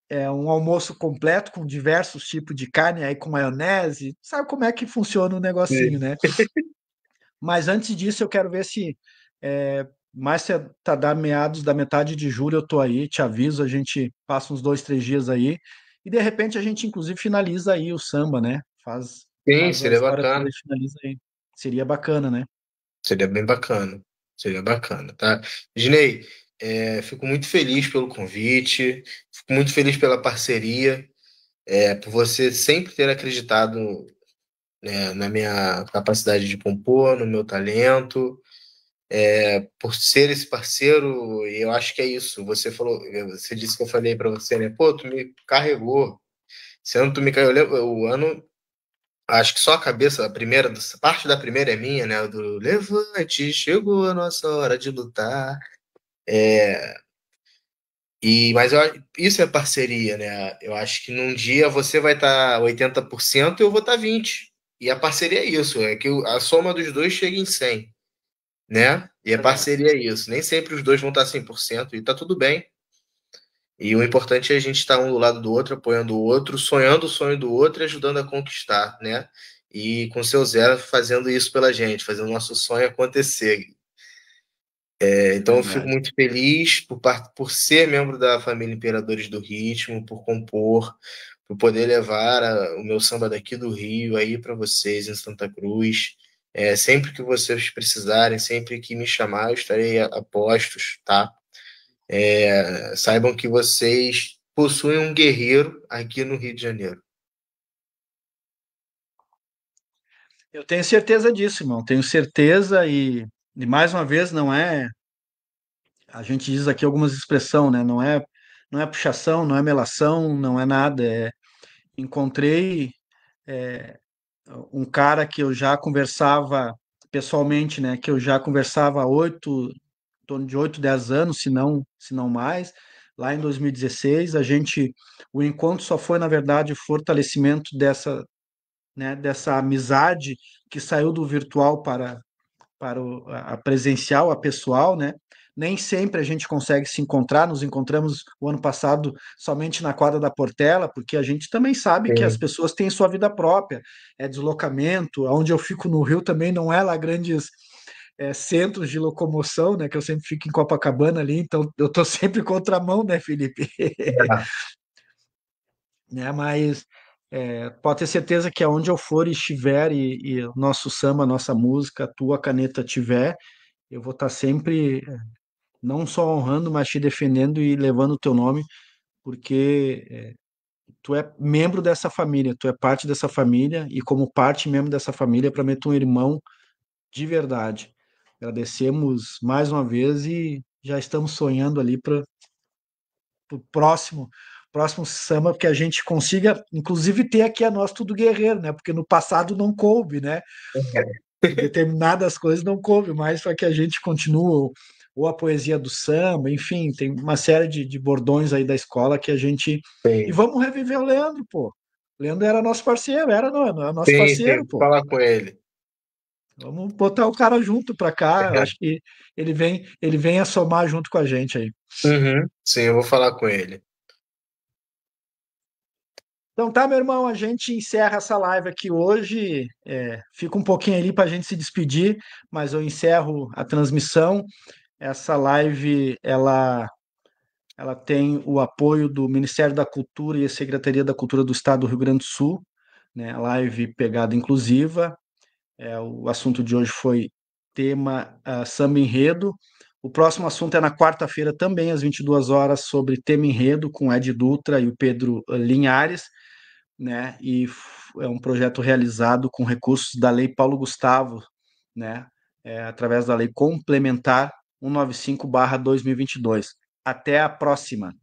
é um almoço completo com diversos tipos de carne, aí com maionese. Sabe como é que funciona o negocinho, né? Mas antes disso, eu quero ver se mais tá da meados da metade de julho eu tô aí, te aviso, a gente passa uns 2, 3 dias aí e de repente a gente inclusive finaliza aí o samba, né? Sim, Faz a seria história toda bacana. e finaliza aí. Seria bacana, né? Seria bem bacana. Seria bacana, tá? Ginei, fico muito feliz pelo convite, fico muito feliz pela parceria, por você sempre ter acreditado, né, na minha capacidade de compor, no meu talento, por ser esse parceiro, e eu acho que é isso. Você falou, você disse que eu falei para você, né? Pô, tu me carregou. Se ano tu me carregou, o ano, acho que só a cabeça, a primeira, parte da primeira é minha, né? Do Levante, chegou a nossa hora de lutar. Mas isso é parceria, né? Eu acho que num dia você vai estar 80% e eu vou estar 20%. E a parceria é isso, é que a soma dos dois chega em 100, né? E a parceria é isso. Nem sempre os dois vão estar 100% e tá tudo bem. E o importante é a gente estar um do lado do outro, apoiando o outro, sonhando o sonho do outro e ajudando a conquistar, né? E com seu Zé fazendo isso pela gente, fazendo o nosso sonho acontecer. Então eu fico Verdade. muito feliz por ser membro da família Imperadores do Ritmo, por compor, por poder levar o meu samba daqui do Rio aí para vocês em Santa Cruz. Sempre que vocês precisarem, sempre que me chamar, eu estarei a postos, tá? Saibam que vocês possuem um guerreiro aqui no Rio de Janeiro. Eu tenho certeza disso, irmão. Tenho certeza e mais uma vez não é, a gente diz aqui algumas expressões, né? Não é puxação, não é melação, não é nada. Encontrei um cara que eu já conversava pessoalmente, né? Que eu já conversava há em torno de 8, 10 anos, se não mais. Lá em 2016, o encontro só foi, na verdade, o fortalecimento dessa amizade que saiu do virtual para a presencial, a pessoal, né? Nem sempre a gente consegue se encontrar, nos encontramos o ano passado somente na quadra da Portela, porque a gente também sabe que as Sim, pessoas têm sua vida própria, é deslocamento, onde eu fico no Rio também não é lá grandes centros de locomoção, né? Que eu sempre fico em Copacabana ali, então eu tô sempre contramão, né, Felipe? Né? Mas pode ter certeza que aonde eu for e estiver e o nosso samba, nossa música, a tua caneta tiver, eu vou estar sempre não só honrando, mas te defendendo e levando o teu nome, porque tu é membro dessa família, tu é parte dessa família e como parte membro dessa família, para mim tu é um irmão de verdade. Agradecemos mais uma vez e já estamos sonhando ali para o próximo samba que a gente consiga, inclusive ter aqui a nós tudo guerreiro, né? Porque no passado não coube, né? determinadas coisas não coube mais, só que a gente continua, ou a poesia do samba, enfim, tem uma série de bordões aí da escola que a gente. E Sim, vamos reviver o Leandro, pô. O Leandro era nosso parceiro, era, não é nosso sim, parceiro, vou pô. falar com ele. Vamos botar o cara junto pra cá. Eu acho que ele vem a somar junto com a gente aí. Uhum, sim, eu vou falar com ele. Então tá, meu irmão, a gente encerra essa live aqui hoje. Fica um pouquinho ali para a gente se despedir, mas eu encerro a transmissão. Essa live, ela tem o apoio do Ministério da Cultura e a Secretaria da Cultura do Estado do Rio Grande do Sul, né? Live pegada inclusiva. O assunto de hoje foi tema samba enredo. O próximo assunto é na quarta-feira também, às 22 horas, sobre tema enredo, com Ed Dutra e o Pedro Linhares, né? E é um projeto realizado com recursos da Lei Paulo Gustavo, né? Através da Lei Complementar 195/2022. Até a próxima.